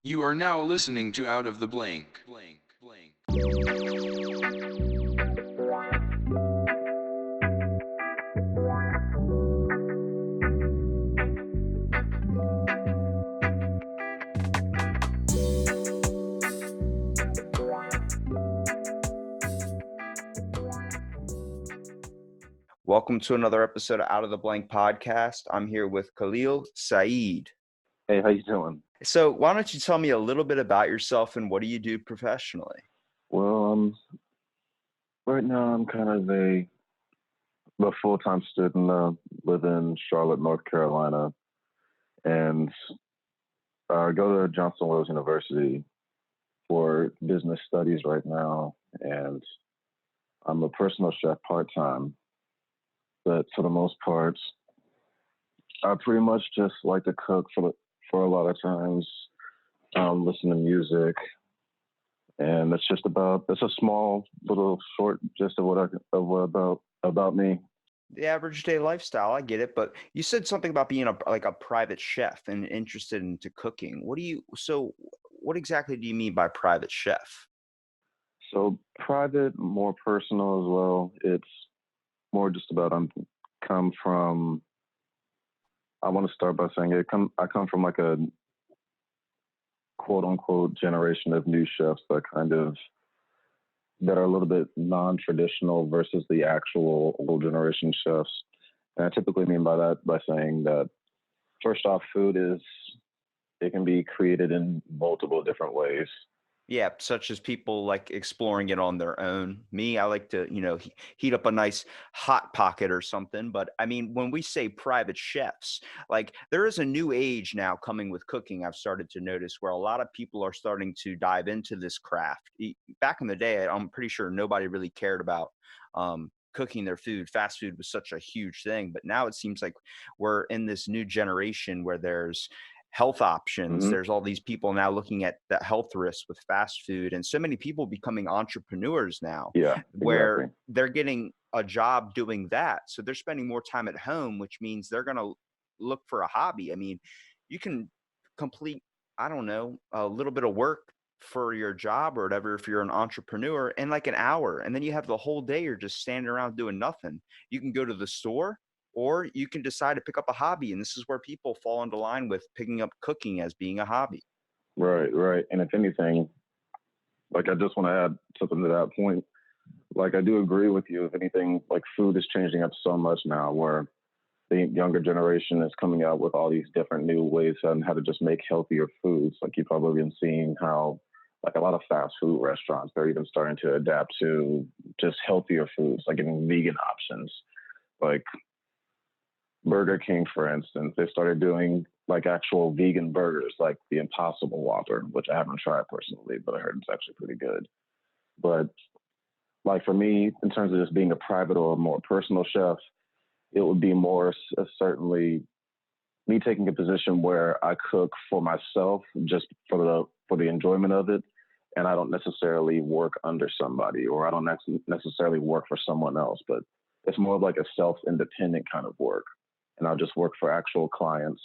You are now listening to Out of the Blank. Welcome to another episode of Out of the Blank podcast. I'm here with Khalil, Saeed. Hey, how you doing? So why don't you tell me a little bit about yourself and what do you do professionally? Well, right now I'm kind of a full-time student. Live in Charlotte, North Carolina, and go to Johnson Wales University for business studies right now. And I'm a personal chef part-time, but for the most part, I pretty much just like to cook for a lot of times. Listen to music, and it's a small little short gist of about me. The average day lifestyle, I get it, but you said something about being a private chef and interested into cooking. What exactly do you mean by private chef? So private, more personal as well. It's more just about come from. I want to start by saying I come from like a quote unquote generation of new chefs that are a little bit non-traditional versus the actual old generation chefs. And I typically mean by that by saying that first off, it can be created in multiple different ways. Yeah, such as people like exploring it on their own. Me, I like to, heat up a nice hot pocket or something. But I mean, when we say private chefs, like there is a new age now coming with cooking. I've started to notice where a lot of people are starting to dive into this craft. Back in the day, I'm pretty sure nobody really cared about cooking their food. Fast food was such a huge thing. But now it seems like we're in this new generation where there's health options. Hmm. There's all these people now looking at the health risks with fast food, and so many people becoming entrepreneurs now Yeah, exactly. where they're getting a job doing that. So they're spending more time at home, which means they're going to look for a hobby. I mean, you can complete, I don't know, a little bit of work for your job or whatever if you're an entrepreneur in like an hour, and then you have the whole day you're just standing around doing nothing. You can go to the store or you can decide to pick up a hobby. And this is where people fall into line with picking up cooking as being a hobby. Right, right. And if anything, like I just want to add something to that point. Like I do agree with you. If anything, like food is changing up so much now where the younger generation is coming out with all these different new ways on how to just make healthier foods. Like you've probably been seeing how like a lot of fast food restaurants, they're even starting to adapt to just healthier foods, like getting vegan options. Like Burger King, for instance, they started doing like actual vegan burgers, like the Impossible Whopper, which I haven't tried personally, but I heard it's actually pretty good. But like for me, in terms of just being a private or more personal chef, it would be more certainly me taking a position where I cook for myself just for the enjoyment of it, and I don't necessarily work under somebody or I don't necessarily work for someone else, but it's more of like a self-independent kind of work, and I'll just work for actual clients.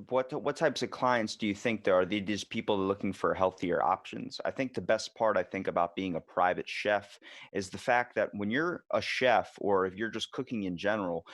What types of clients do you think there are? They just people looking for healthier options? I think the best part I think about being a private chef is the fact that when you're a chef or if you're just cooking in general,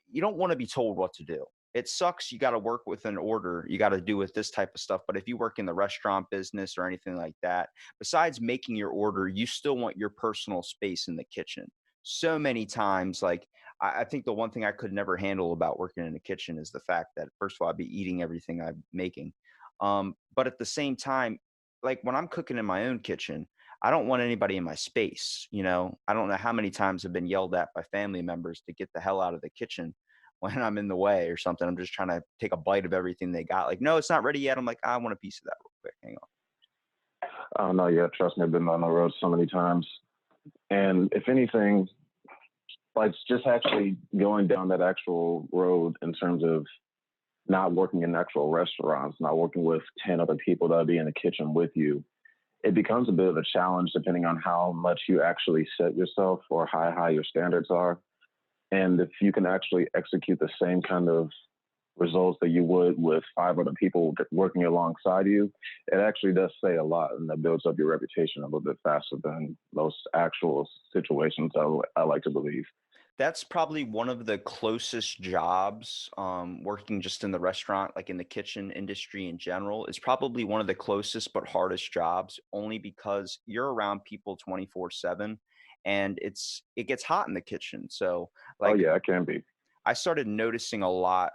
you don't want to be told what to do. It sucks. You got to work with an order. You got to do with this type of stuff. But if you work in the restaurant business or anything like that, besides making your order, you still want your personal space in the kitchen. So many times, like I think the one thing I could never handle about working in the kitchen is the fact that first of all, I'd be eating everything I'm making. But at the same time, like when I'm cooking in my own kitchen, I don't want anybody in my space. I don't know how many times I've been yelled at by family members to get the hell out of the kitchen when I'm in the way or something. I'm just trying to take a bite of everything they got. Like, no, it's not ready yet. I'm like, I want a piece of that real quick. Hang on. I don't know yet. Trust me, I've been on the road so many times. And if anything, like just actually going down that actual road in terms of not working in actual restaurants, not working with 10 other people that'll be in the kitchen with you, it becomes a bit of a challenge depending on how much you actually set yourself or how high your standards are. And if you can actually execute the same kind of results that you would with five other people working alongside you, it actually does say a lot, and that builds up your reputation a little bit faster than most actual situations. I like to believe. That's probably one of the closest jobs, working just in the restaurant, like in the kitchen industry in general, is probably one of the closest but hardest jobs, only because you're around people 24/7 and it gets hot in the kitchen. So, Oh like, yeah, it can be. I started noticing a lot,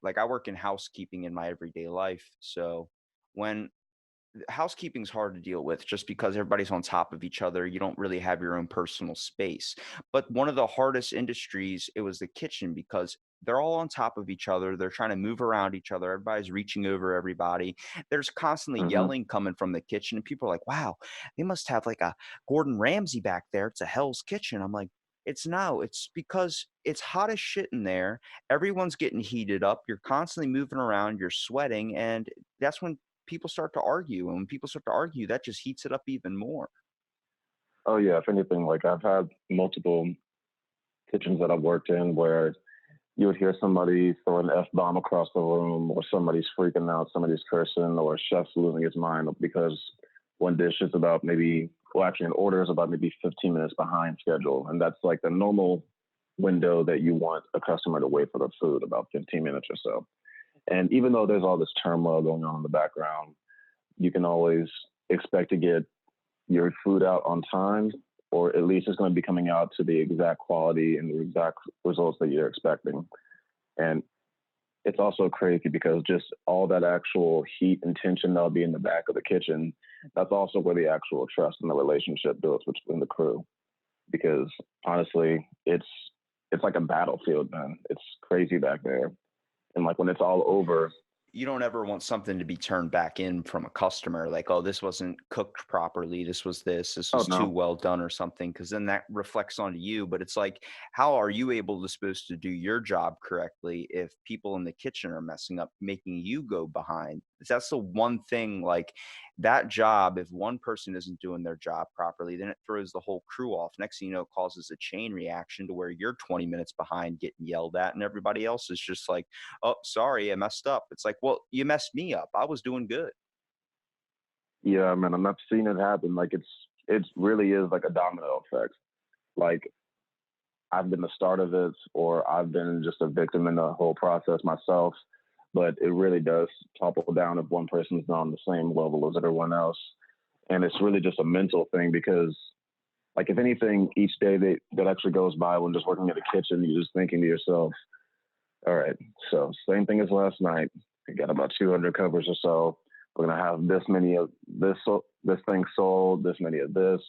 like I work in housekeeping in my everyday life. So, when housekeeping's hard to deal with just because everybody's on top of each other. You don't really have your own personal space. But one of the hardest industries, it was the kitchen because they're all on top of each other. They're trying to move around each other. Everybody's reaching over everybody. There's constantly Hmm. yelling coming from the kitchen, and people are like, wow, they must have like a Gordon Ramsay back there. It's a Hell's Kitchen. I'm like, it's no, it's because it's hot as shit in there. Everyone's getting heated up. You're constantly moving around. You're sweating. And that's when people start to argue. And when people start to argue, that just heats it up even more. Oh yeah, if anything, like I've had multiple kitchens that I've worked in where you would hear somebody throw an F bomb across the room, or somebody's freaking out, somebody's cursing, or a chef's losing his mind because one dish is about maybe, well, actually, an order is about maybe 15 minutes behind schedule. And that's like the normal window that you want a customer to wait for the food, about 15 minutes or so. And even though there's all this turmoil going on in the background, you can always expect to get your food out on time, or at least it's going to be coming out to the exact quality and the exact results that you're expecting. And it's also crazy because just all that actual heat and tension that'll be in the back of the kitchen, that's also where the actual trust and the relationship builds between the crew. Because honestly, it's like a battlefield, man. It's crazy back there. And like when it's all over, You don't ever want something to be turned back in from a customer like, oh, this wasn't cooked properly, this oh was too no, well done or something, because then that reflects onto you. But it's like, how are you able to supposed to do your job correctly if people in the kitchen are messing up, making you go behind? That's the one thing, like, that job, if one person isn't doing their job properly, then it throws the whole crew off. Next thing you know, it causes a chain reaction to where you're 20 minutes behind getting yelled at, and everybody else is just like, oh, sorry, I messed up. It's like, well, you messed me up. I was doing good. yeah, man, and I've seen it happen. Like it really is like a domino effect. Like I've been the start of it, or I've been just a victim in the whole process myself. But it really does topple down if one person's not on the same level as everyone else. And it's really just a mental thing because, like, if anything, each day that actually goes by when just working in the kitchen, you're just thinking to yourself, all right, so same thing as last night. We got about 200 covers or so. We're gonna have this many of this thing sold, this many of this.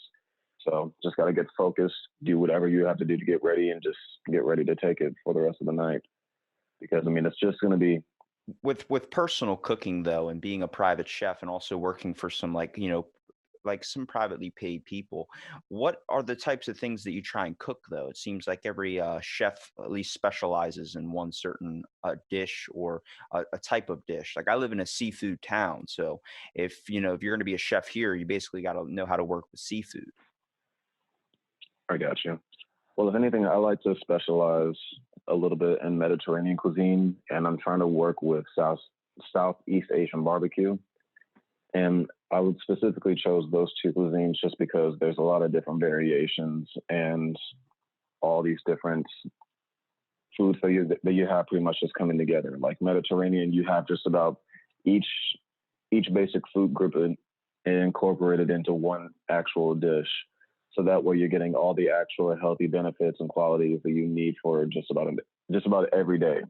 So just gotta get focused, do whatever you have to do to get ready, and just get ready to take it for the rest of the night. Because I mean, it's just gonna be. With personal cooking though, and being a private chef and also working for some, like, like some privately paid people, what are the types of things that you try and cook though? It seems like every chef at least specializes in one certain dish or a type of dish. Like, I live in a seafood town, so if you're going to be a chef here, you basically got to know how to work with seafood. I got you. Well, if anything, I like to specialize a little bit in Mediterranean cuisine, and I'm trying to work with Southeast Asian barbecue. And I would specifically chose those two cuisines just because there's a lot of different variations and all these different foods that you have pretty much just coming together. Like Mediterranean, you have just about each each basic food group incorporated into one actual dish. So that way you're getting all the actual healthy benefits and qualities that you need for just about every day.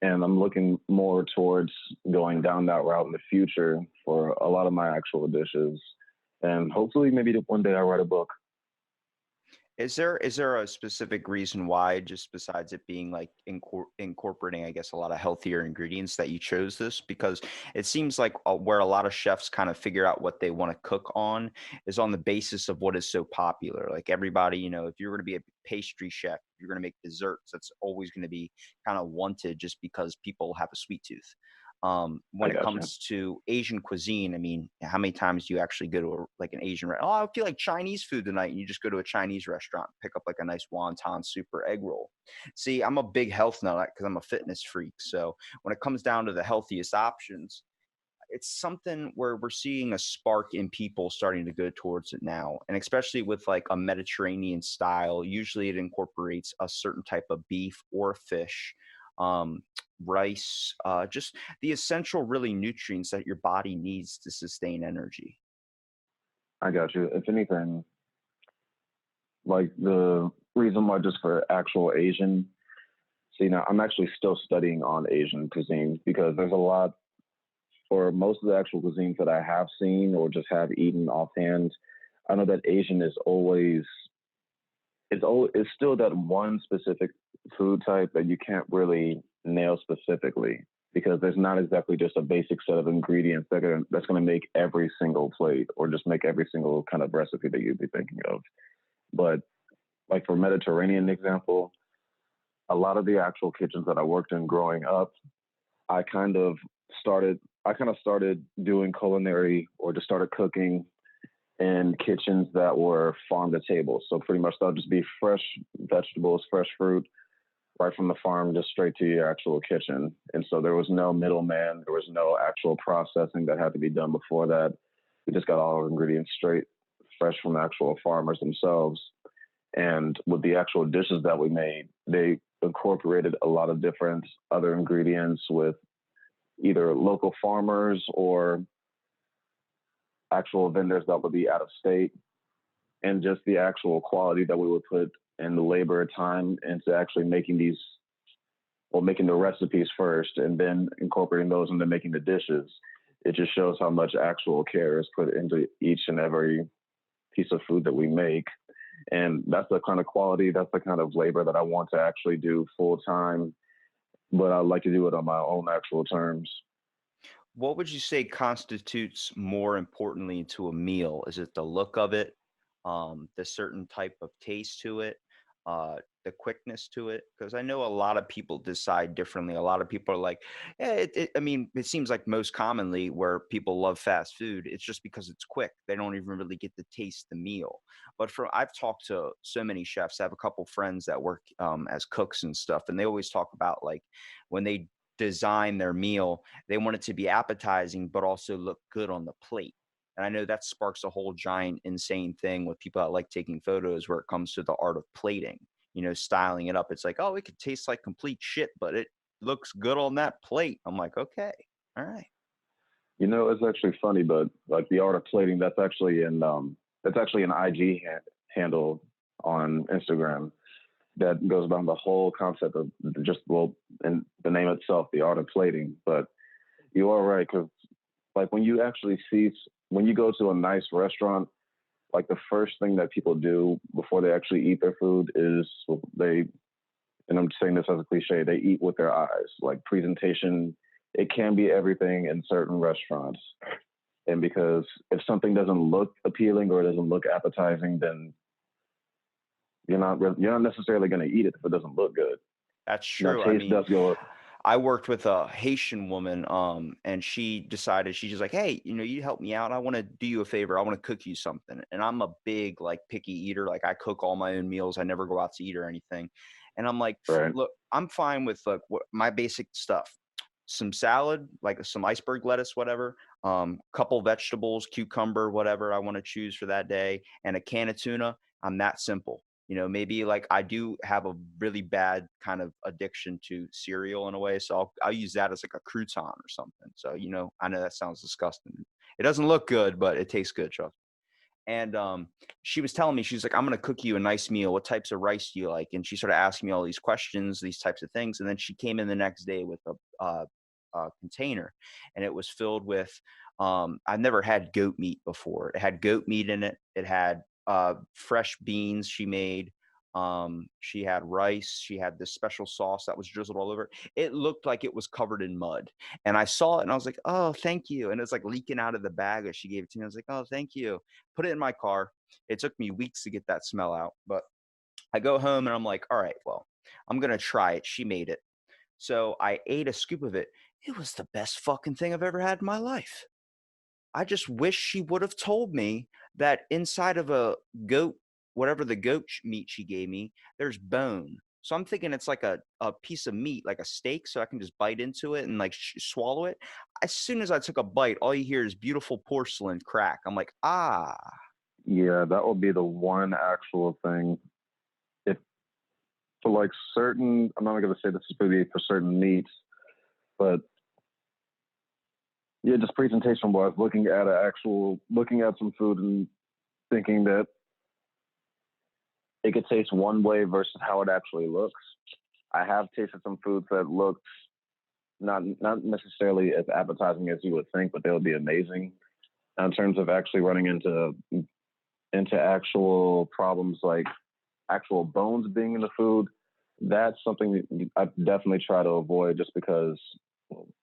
And I'm looking more towards going down that route in the future for a lot of my actual dishes. And hopefully, maybe one day I'll write a book. Is there a specific reason why, just besides it being like incorporating, I guess, a lot of healthier ingredients, that you chose this? Because it seems like where a lot of chefs kind of figure out what they want to cook on is on the basis of what is so popular. Like, everybody, if you're going to be a pastry chef, you're going to make desserts. That's always going to be kind of wanted just because people have a sweet tooth. I When it got you. comes to Asian cuisine, I mean, how many times do you actually go to like an Asian oh, I feel like Chinese food tonight, and you just go to a Chinese restaurant, pick up like a nice wonton super egg roll. See, I'm a big health nut because I'm a fitness freak. So when it comes down to the healthiest options, it's something where we're seeing a spark in people starting to go towards it now. And especially with like a Mediterranean style, usually it incorporates a certain type of beef or fish, um, rice, just the essential really nutrients that your body needs to sustain energy. I got you. If anything, like the reason why just for actual Asian, see now I'm actually still studying on Asian cuisine because there's a lot for most of the actual cuisines that I have seen or just have eaten offhand. I know that Asian is always it's still that one specific food type that you can't really nail specifically because there's not exactly just a basic set of ingredients that's going to make every single plate or just make every single kind of recipe that you'd be thinking of. But like for Mediterranean example, a lot of the actual kitchens that I worked in growing up, I kind of started doing culinary or just started cooking in kitchens that were farm to table. So pretty much that'll just be fresh vegetables, fresh fruit, right from the farm, just straight to your actual kitchen. And so there was no middleman, there was no actual processing that had to be done before that. We just got all our ingredients straight, fresh from the actual farmers themselves. And with the actual dishes that we made, they incorporated a lot of different other ingredients with either local farmers or actual vendors that would be out of state, and just the actual quality that we would put in the labor time into actually making these, well, making the recipes first and then incorporating those into making the dishes. It just shows how much actual care is put into each and every piece of food that we make. And that's the kind of quality, that's the kind of labor that I want to actually do full time, but I like to do it on my own actual terms. What would you say constitutes more importantly to a meal? Is it the look of it, the certain type of taste to it, the quickness to it? Because I know a lot of people decide differently. A lot of people are like, yeah, I mean, it seems like most commonly where people love fast food, it's just because it's quick. They don't even really get to taste the meal. But I've talked to so many chefs. I have a couple friends that work as cooks and stuff, and they always talk about like when they design their meal, they want it to be appetizing, but also look good on the plate. And I know that sparks a whole giant, insane thing with people that like taking photos where it comes to the art of plating, styling it up. It's like, oh, it could taste like complete shit, but it looks good on that plate. I'm like, okay, all right. You know, it's actually funny, but like the art of plating, that's actually an IG handle on Instagram that goes down the whole concept of just, well, and the name itself, the art of plating. But you are right, because like when you go to a nice restaurant, like the first thing that people do before they actually eat their food is and I'm saying this as a cliche, they eat with their eyes. Like presentation, it can be everything in certain restaurants. And because if something doesn't look appealing or it doesn't look appetizing, then you're not necessarily going to eat it if it doesn't look good. That's Now, true. I taste mean, does go. I worked with a Haitian woman, and she decided she's just like, "Hey, you help me out. I want to do you a favor. I want to cook you something." And I'm a big like picky eater. Like I cook all my own meals. I never go out to eat or anything. And I'm like, Right. "Look, I'm fine with like my basic stuff. Some salad, like some iceberg lettuce, whatever. Couple vegetables, cucumber, whatever I want to choose for that day, and a can of tuna. I'm that simple. Maybe like I do have a really bad kind of addiction to cereal in a way, so I'll use that as like a crouton or something. So I know that sounds disgusting. It doesn't look good, but it tastes good, trust. And she was telling me, she's like, I'm gonna cook you a nice meal. What types of rice do you like? And she started asking me all these questions, these types of things. And then she came in the next day with a container, and it was filled with. I've never had goat meat before. It had goat meat in it. It had fresh beans she made. She had rice. She had this special sauce that was drizzled all over it. It looked like it was covered in mud. And I saw it and I was like, oh, thank you. And it's like leaking out of the bag that she gave it to me. I was like, oh, thank you. Put it in my car. It took me weeks to get that smell out. But I go home and I'm like, all right, well, I'm going to try it. She made it. So I ate a scoop of it. It was the best fucking thing I've ever had in my life. I just wish she would have told me that inside of a goat, whatever the meat she gave me, there's bone. So I'm thinking it's like a piece of meat, like a steak, so I can just bite into it and like swallow it. As soon as I took a bite, all you hear is beautiful porcelain crack. I'm like, ah, Yeah, that would be the one actual thing. If for like certain, I'm not gonna say this is maybe for certain meats, but yeah, just presentation wise, looking at some food and thinking that it could taste one way versus how it actually looks. I have tasted some foods that looked not necessarily as appetizing as you would think, but they would be amazing. In terms of actually running into actual problems like actual bones being in the food, that's something that I definitely try to avoid just because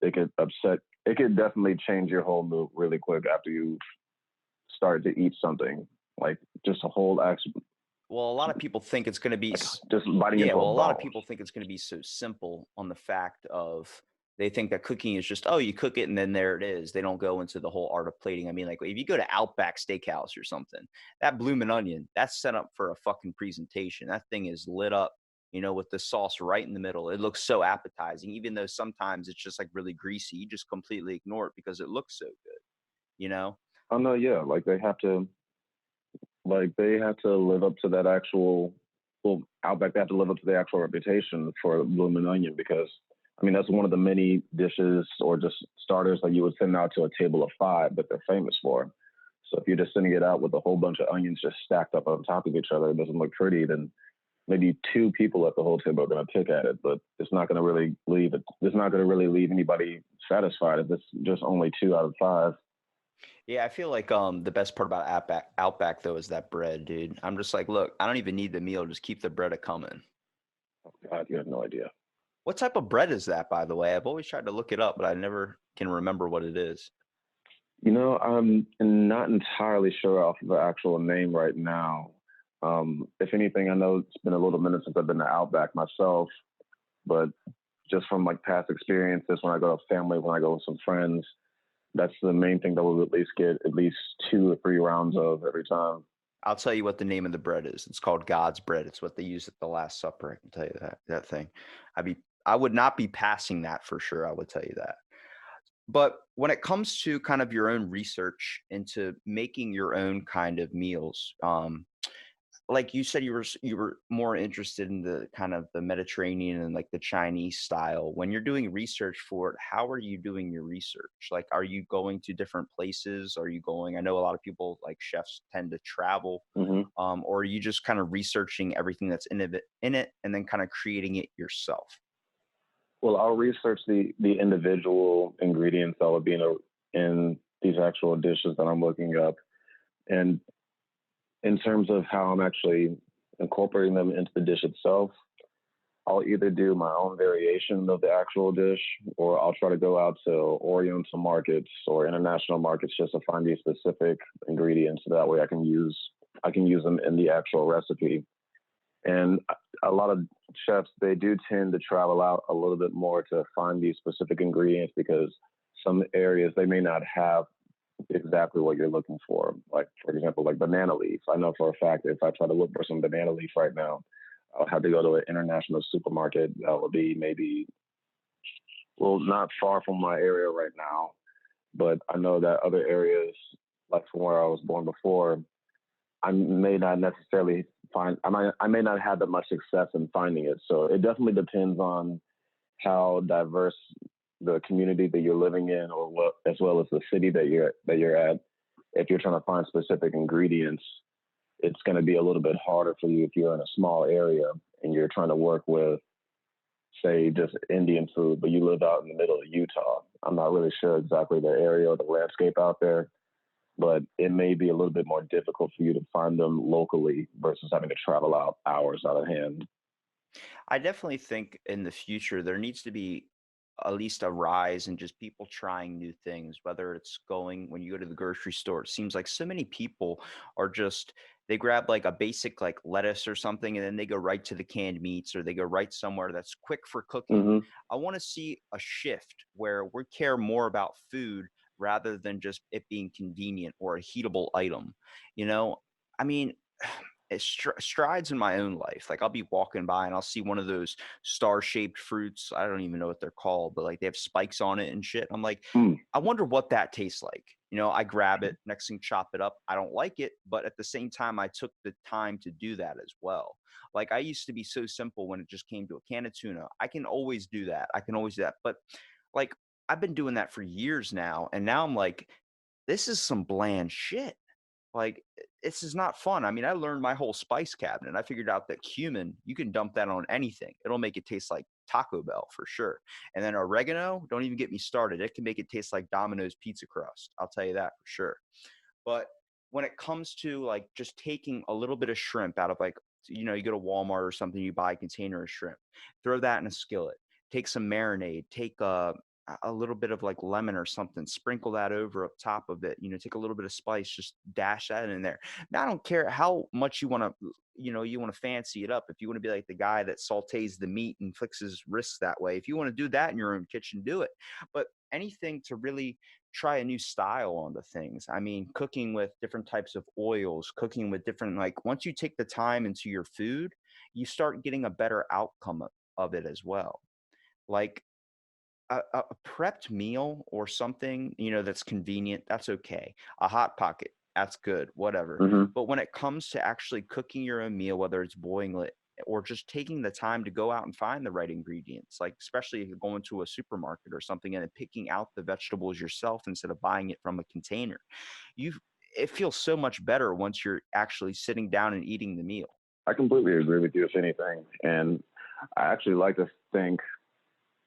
it could upset. It could definitely change your whole mood really quick after you start to eat something like just a whole actual well, a lot of people think it's going to be like just biting yeah, into a well, a lot of bone. people think it's going to be so simple on the fact of they think that cooking is just, oh, you cook it and then there it is. They don't go into the whole art of plating. I mean, like if you go to Outback Steakhouse or something, that bloomin' onion, that's set up for a fucking presentation. That thing is lit up, with the sauce right in the middle. It looks so appetizing, even though sometimes it's just like really greasy. You just completely ignore it because it looks so good, you know? Oh no, yeah, they have to live up to that actual Outback. They have to live up to the actual reputation for Bloomin' Onion because I mean that's one of the many dishes or just starters that you would send out to a table of five that they're famous for. So if you're just sending it out with a whole bunch of onions just stacked up on top of each other, it doesn't look pretty. Then maybe two people at the whole table are going to pick at it, but it's not going to really leave it. It's not going to really leave anybody satisfied if it's just only two out of five. Yeah, I feel like the best part about Outback though is that bread, dude. I'm just like, look, I don't even need the meal, just keep the bread a coming. Oh, God, you have no idea. What type of bread is that, by the way? I've always tried to look it up, but I never can remember what it is. I'm not entirely sure off of the actual name right now. If anything, I know it's been a little minute since I've been to Outback myself, but just from like past experiences, when I go to family, when I go with some friends, that's the main thing that we'll at least get at least 2 or 3 rounds of every time. I'll tell you what the name of the bread is. It's called God's bread. It's what they use at the Last Supper. I can tell you that thing. I I would not be passing that for sure. I would tell you that. But when it comes to kind of your own research into making your own kind of meals, like you said, you were more interested in the kind of the Mediterranean and like the Chinese style. When you're doing research for it, how are you doing your research? Like, are you going to different places? Are you going? I know a lot of people like chefs tend to travel, Hmm. or are you just kind of researching everything that's in it, and then kind of creating it yourself? Well, I'll research the individual ingredients that would be in these actual dishes that I'm looking up, and in terms of how I'm actually incorporating them into the dish itself, I'll either do my own variation of the actual dish, or I'll try to go out to Oriental markets or international markets just to find these specific ingredients. So that way, I can use them in the actual recipe. And a lot of chefs they do tend to travel out a little bit more to find these specific ingredients because some areas they may not have exactly what you're looking for. Like for example, like banana leaf. I know for a fact that if I try to look for some banana leaf right now, I'll have to go to an international supermarket that will be maybe well not far from my area right now. But I know that other areas, like from where I was born before, I may not necessarily I may not have that much success in finding it. So it definitely depends on how diverse the community that you're living in, or what, as well as the city that you're at. If you're trying to find specific ingredients, it's going to be a little bit harder for you if you're in a small area and you're trying to work with, say, just Indian food, but you live out in the middle of Utah. I'm not really sure exactly the area or the landscape out there, but it may be a little bit more difficult for you to find them locally versus having to travel out hours out of hand. I definitely think in the future there needs to be. at least a rise in just people trying new things, whether it's going when you go to the grocery store. It seems like so many people are just they grab like a basic like lettuce or something and then they go right to the canned meats or they go right somewhere that's quick for cooking. Hmm. I want to see a shift where we care more about food rather than just it being convenient or a heatable item. You know, I mean, it's strides in my own life. Like I'll be walking by and I'll see one of those star-shaped fruits. I don't even know what they're called, but like they have spikes on it and shit. I'm like, Mm. I wonder what that tastes like. I grab it, next thing chop it up. I don't like it, but at the same time, I took the time to do that as well. Like I used to be so simple when it just came to a can of tuna. I can always do that. I can always do that. But like I've been doing that for years now, and now I'm like, this is some bland shit. Like, this is not fun. I mean, I learned my whole spice cabinet. I figured out that cumin, you can dump that on anything. It'll make it taste like Taco Bell for sure. And then oregano, don't even get me started. It can make it taste like Domino's pizza crust. I'll tell you that for sure. But when it comes to like just taking a little bit of shrimp out of like, you go to Walmart or something, you buy a container of shrimp, throw that in a skillet, take some marinade, take a little bit of like lemon or something, sprinkle that over up top of it, take a little bit of spice, just dash that in there. Now, I don't care how much you want to fancy it up. If you want to be like the guy that sautés the meat and flicks his wrists that way, if you want to do that in your own kitchen, do it. But anything to really try a new style on the things. I mean, cooking with different types of oils, cooking with different like once you take the time into your food, you start getting a better outcome of it as well. Like a prepped meal or something, that's convenient, that's okay. A hot pocket, that's good, whatever. Hmm. But when it comes to actually cooking your own meal, whether it's boiling it or just taking the time to go out and find the right ingredients, like especially if you're going to a supermarket or something and then picking out the vegetables yourself instead of buying it from a container, you it feels so much better once you're actually sitting down and eating the meal. I completely agree with you, if anything. And I actually like to think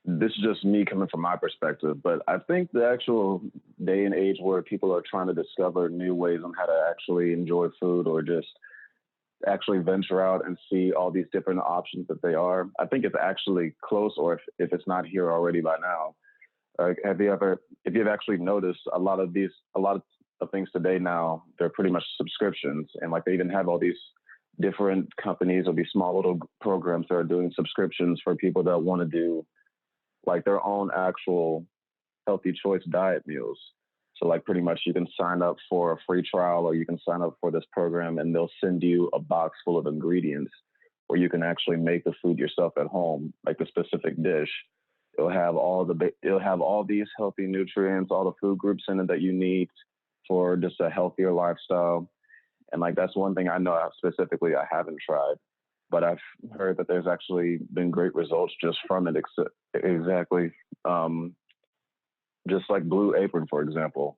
this is just me coming from my perspective, but I think the actual day and age where people are trying to discover new ways on how to actually enjoy food or just actually venture out and see all these different options that they are, I think it's actually close, or if it's not here already by now. If you've actually noticed a lot of things today now, they're pretty much subscriptions. And like they even have all these different companies or these small little programs that are doing subscriptions for people that want to do like their own actual healthy choice diet meals. So like pretty much you can sign up for a free trial or you can sign up for this program and they'll send you a box full of ingredients where you can actually make the food yourself at home, like the specific dish. It'll have all these healthy nutrients, all the food groups in it that you need for just a healthier lifestyle. And like that's one thing I know specifically I haven't tried, but I've heard that there's actually been great results just from it. Exactly. Um, just like Blue Apron, for example.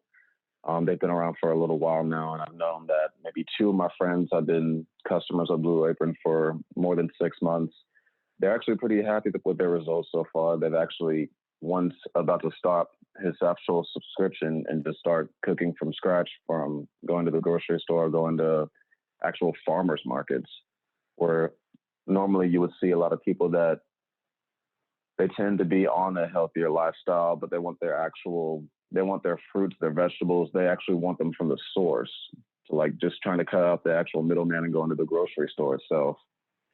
They've been around for a little while now, and I've known that maybe two of my friends have been customers of Blue Apron for more than 6 months. They're actually pretty happy with their results so far. They've actually once about to stop his actual subscription and just start cooking from scratch from going to the grocery store, going to actual farmers markets, where normally you would see a lot of people that they tend to be on a healthier lifestyle, but they want their fruits, their vegetables, they actually want them from the source. So like just trying to cut out the actual middleman and go into the grocery store itself.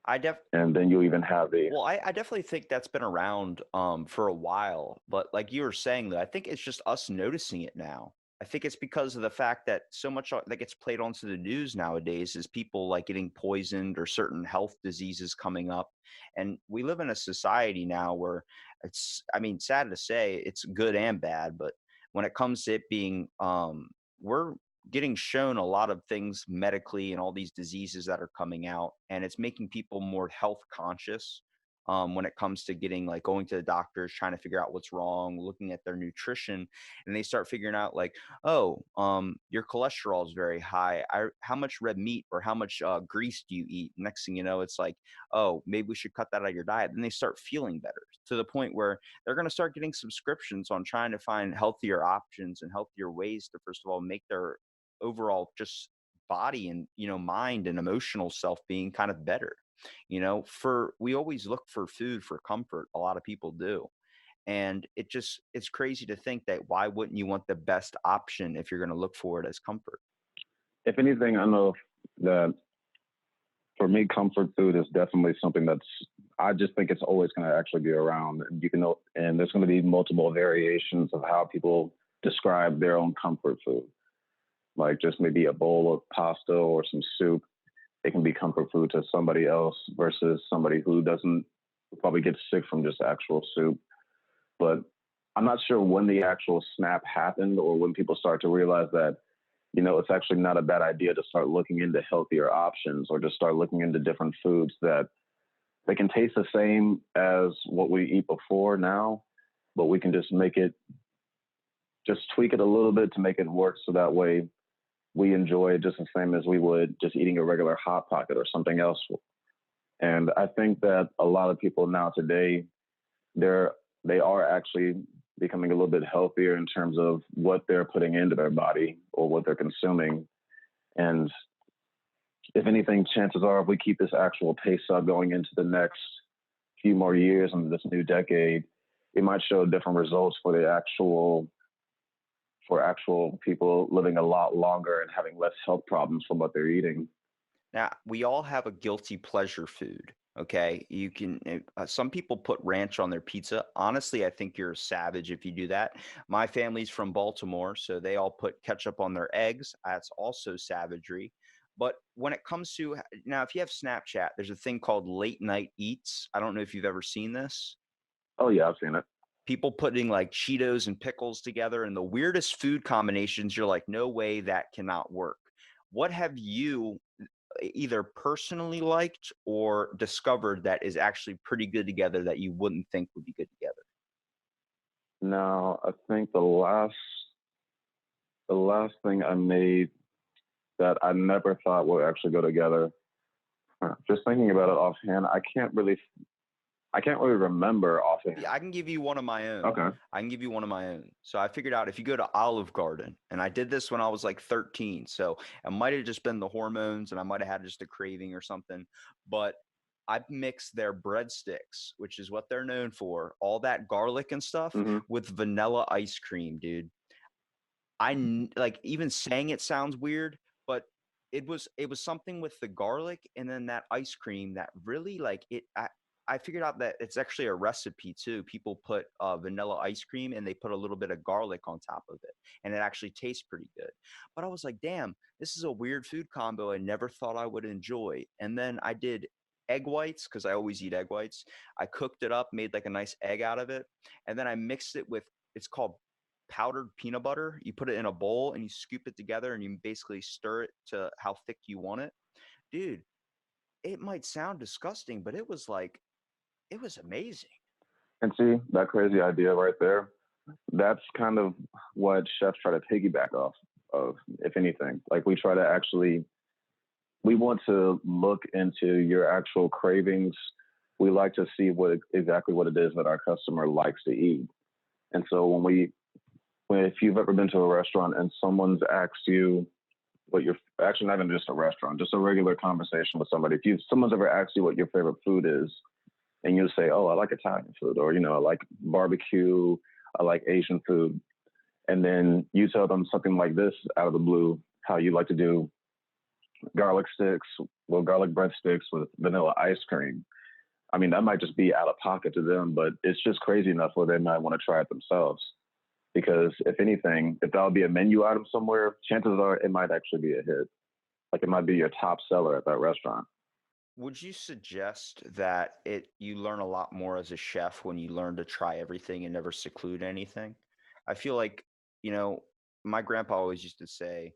I def And then you even have the Well, I definitely think that's been around for a while, but like you were saying, though, I think it's just us noticing it now. I think it's because of the fact that so much that gets played onto the news nowadays is people like getting poisoned or certain health diseases coming up. And we live in a society now where I mean, sad to say, it's good and bad, but when it comes to it being, we're getting shown a lot of things medically and all these diseases that are coming out, and it's making people more health conscious when it comes to getting like going to the doctors, trying to figure out what's wrong, looking at their nutrition, and they start figuring out like, oh, your cholesterol is very high. How much red meat or how much grease do you eat? Next thing you know, it's like, oh, maybe we should cut that out of your diet. Then they start feeling better to the point where they're going to start getting subscriptions on trying to find healthier options and healthier ways to, first of all, make their overall just body and mind and emotional self being kind of better. For we always look for food for comfort, a lot of people do, And it's crazy to think that why wouldn't you want the best option if you're going to look for it as comfort? If anything, I know that for me, comfort food is definitely something that's. I just think it's always going to actually be around. You can know, and there's going to be multiple variations of how people describe their own comfort food. Like just maybe a bowl of pasta or some soup. It can be comfort food to somebody else versus somebody who doesn't probably get sick from just actual soup. But I'm not sure when the actual snap happened or when people start to realize that, it's actually not a bad idea to start looking into healthier options or just start looking into different foods that they can taste the same as what we eat before now, but we can just tweak it a little bit to make it work so that way we enjoy it just the same as we would just eating a regular Hot Pocket or something else. And I think that a lot of people now today, they are actually becoming a little bit healthier in terms of what they're putting into their body or what they're consuming. And if anything, chances are if we keep this actual pace up going into the next few more years into this new decade, it might show different results for actual people living a lot longer and having less health problems from what they're eating. Now, we all have a guilty pleasure food. Okay. Some people put ranch on their pizza. Honestly, I think you're a savage if you do that. My family's from Baltimore, so they all put ketchup on their eggs. That's also savagery. But when it comes to now, if you have Snapchat, there's a thing called late night eats. I don't know if you've ever seen this. Oh yeah, I've seen it. People putting like Cheetos and pickles together and the weirdest food combinations. You're like, no way that cannot work. What have you either personally liked or discovered that is actually pretty good together that you wouldn't think would be good together? Now, I think the last thing I made that I never thought would actually go together. Just thinking about it offhand, I can't really remember offhand. Yeah, I can give you one of my own. Okay. I can give you one of my own. So I figured out if you go to Olive Garden, and I did this when I was like 13. So it might have just been the hormones and I might have had just a craving or something. But I mixed their breadsticks, which is what they're known for, all that garlic and stuff Hmm. with vanilla ice cream, dude. Like even saying it sounds weird, but it was something with the garlic and then that ice cream that really like it. I figured out that it's actually a recipe too. People put vanilla ice cream and they put a little bit of garlic on top of it, and it actually tastes pretty good. But I was like, damn, this is a weird food combo I never thought I would enjoy. And then I did egg whites because I always eat egg whites. I cooked it up, made like a nice egg out of it, and then I mixed it with it's called powdered peanut butter. You put it in a bowl and you scoop it together and you basically stir it to how thick you want it. Dude, it might sound disgusting, but it was amazing. And see, that crazy idea right there, that's kind of what chefs try to piggyback off of, if anything. Like we want to look into your actual cravings. We like to see exactly what it is that our customer likes to eat. And so if you've ever been to a restaurant and someone's asked you what your actually not even just a restaurant, just a regular conversation with somebody. If someone's ever asked you what your favorite food is, and you say, "Oh, I like Italian food," or I like barbecue, I like Asian food, and then you tell them something like this out of the blue, how you like to do garlic breadsticks with vanilla ice cream. I mean, that might just be out of pocket to them, but it's just crazy enough where they might want to try it themselves. Because if anything, if that would be a menu item somewhere, chances are it might actually be a hit. Like it might be your top seller at that restaurant. Would you suggest that you learn a lot more as a chef when you learn to try everything and never seclude anything? I feel like, you know, my grandpa always used to say,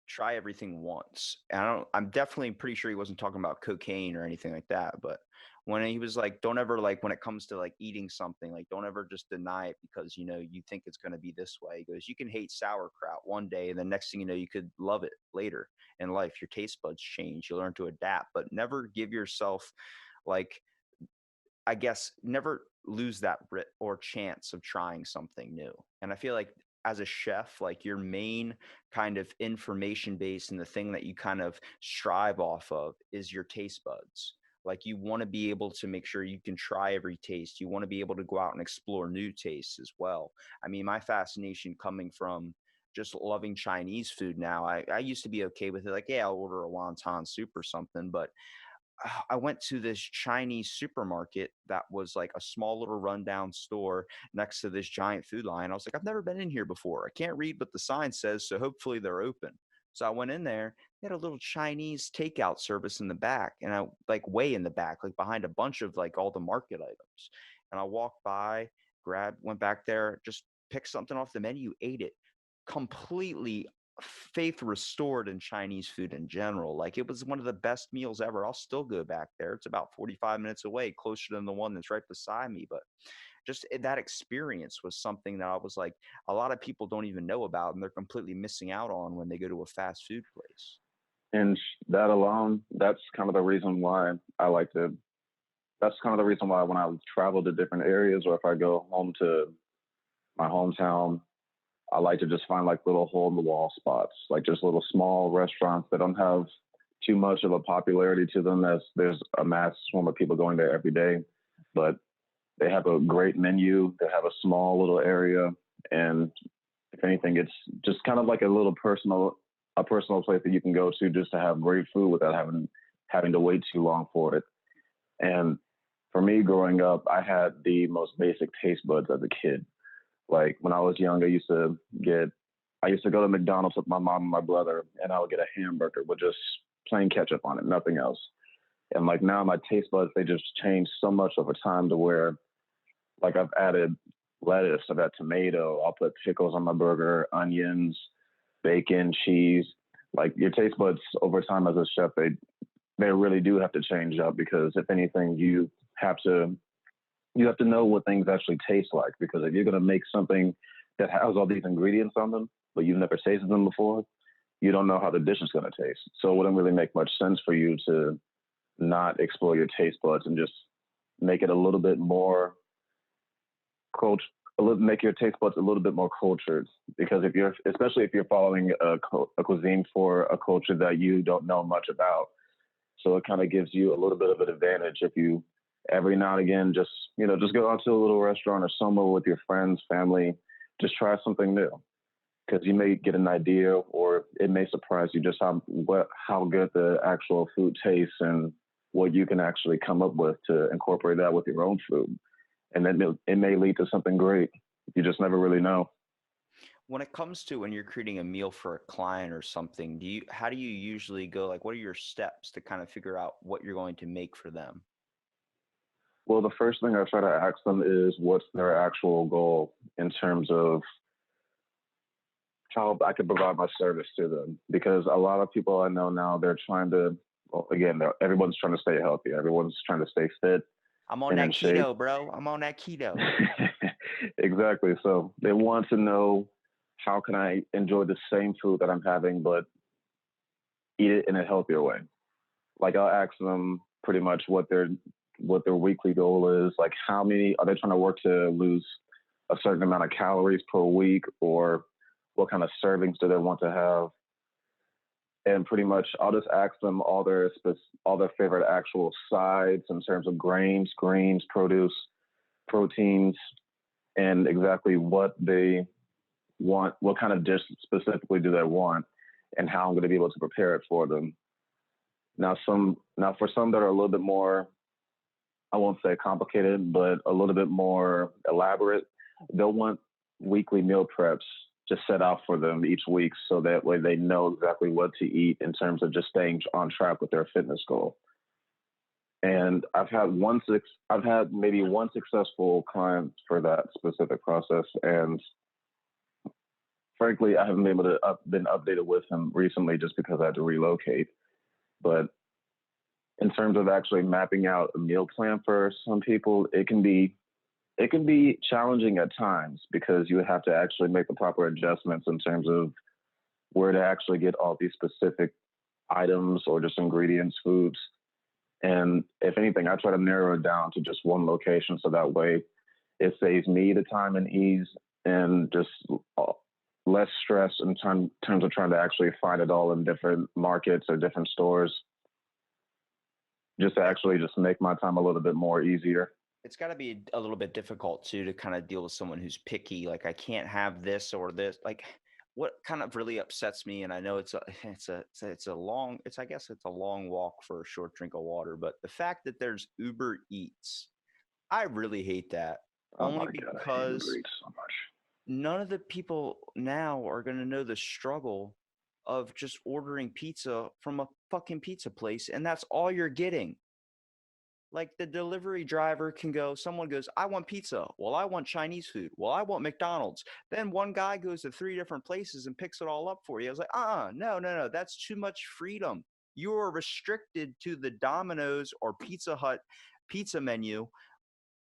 try everything once. And I'm definitely pretty sure he wasn't talking about cocaine or anything like that, but when he was like, don't ever like when it comes to like eating something, like don't ever just deny it because you think it's going to be this way. He goes, you can hate sauerkraut one day and the next thing you know, you could love it later in life. Your taste buds change, you learn to adapt, but never give yourself like, I guess, never lose that writ or chance of trying something new. And I feel like as a chef, like your main kind of information base and the thing that you kind of strive off of is your taste buds. Like you want to be able to make sure you can try every taste. You want to be able to go out and explore new tastes as well. I mean, my fascination coming from just loving Chinese food now, I used to be okay with it. Like, yeah, I'll order a wonton soup or something, but I went to this Chinese supermarket that was like a small little rundown store next to this giant food line. I was like, I've never been in here before. I can't read what the sign says, so hopefully they're open. So I went in there. They had a little Chinese takeout service in the back, and I like way in the back, like behind a bunch of like all the market items. And I walked by, grabbed, went back there, just picked something off the menu, ate it. Completely faith restored in Chinese food in general. Like it was one of the best meals ever. I'll still go back there. It's about 45 minutes away, closer than the one that's right beside me. But just that experience was something that I was like, a lot of people don't even know about and they're completely missing out on when they go to a fast food place. And that alone, that's kind of the reason why I like to. That's kind of the reason why when I travel to different areas or if I go home to my hometown, I like to just find like little hole in the wall spots, like just little small restaurants that don't have too much of a popularity to them as there's a mass swarm of people going there every day. But they have a great menu, they have a small little area, and if anything, it's just kind of like a personal place that you can go to just to have great food without having to wait too long for it. And for me growing up, I had the most basic taste buds as a kid. Like when I was young, I used to go to McDonald's with my mom and my brother, and I would get a hamburger with just plain ketchup on it, nothing else. And like now, my taste buds they just changed so much over time to where like I've added lettuce, I've added tomato, I'll put pickles on my burger, onions, bacon, cheese. Like your taste buds over time as a chef, they really do have to change up because if anything, you have to know what things actually taste like because if you're going to make something that has all these ingredients on them, but you've never tasted them before, you don't know how the dish is going to taste. So it wouldn't really make much sense for you to not explore your taste buds and just make it a little bit more culture, make your taste buds a little bit more cultured. Because especially if you're following a cuisine for a culture that you don't know much about, so it kind of gives you a little bit of an advantage if you every now and again just go out to a little restaurant or somewhere with your friends, family, just try something new because you may get an idea or it may surprise you just how good the actual food tastes and what you can actually come up with to incorporate that with your own food. And then it may lead to something great. You just never really know. When it comes to when you're creating a meal for a client or something, how do you usually go? Like, what are your steps to kind of figure out what you're going to make for them? Well, the first thing I try to ask them is what's their actual goal in terms of how I could provide my service to them. Because a lot of people I know now, they're trying to, well, again, everyone's trying to stay healthy. Everyone's trying to stay fit I'm on and that in shape. keto, bro. I'm on that keto. Exactly. So they want to know how can I enjoy the same food that I'm having, but eat it in a healthier way. Like I'll ask them pretty much what their weekly goal is. Like how many are they trying to work to lose a certain amount of calories per week, or what kind of servings do they want to have? And pretty much I'll just ask them all their favorite actual sides in terms of grains, greens, produce, proteins, and exactly what they want, what kind of dish specifically do they want, and how I'm going to be able to prepare it for them. Now for some that are a little bit more, I won't say complicated, but a little bit more elaborate, they'll want weekly meal preps to set out for them each week, so that way they know exactly what to eat in terms of just staying on track with their fitness goal. And I've had maybe one successful client for that specific process, and frankly, I haven't been updated with him recently just because I had to relocate. But in terms of actually mapping out a meal plan for some people, it can be challenging at times because you have to actually make the proper adjustments in terms of where to actually get all these specific items or just ingredients, foods. And if anything, I try to narrow it down to just one location so that way it saves me the time and ease and just less stress in terms of trying to actually find it all in different markets or different stores. just to actually just make my time a little bit more easier. It's got to be a little bit difficult too to kind of deal with someone who's picky. Like, I can't have this or this. Like, what kind of really upsets me, and I know it's a long, it's I guess it's a long walk for a short drink of water, but the fact that there's Uber Eats, I really hate that. Oh Only my God, I hate Uber because Eats so much. none of the people now are going to know the struggle of just ordering pizza from a fucking pizza place, and that's all you're getting. Like, the delivery driver can go, someone goes, I want pizza. Well, I want Chinese food. Well, I want McDonald's. Then one guy goes to three different places and picks it all up for you. I was like, no, no, no. That's too much freedom. You are restricted to the Domino's or Pizza Hut pizza menu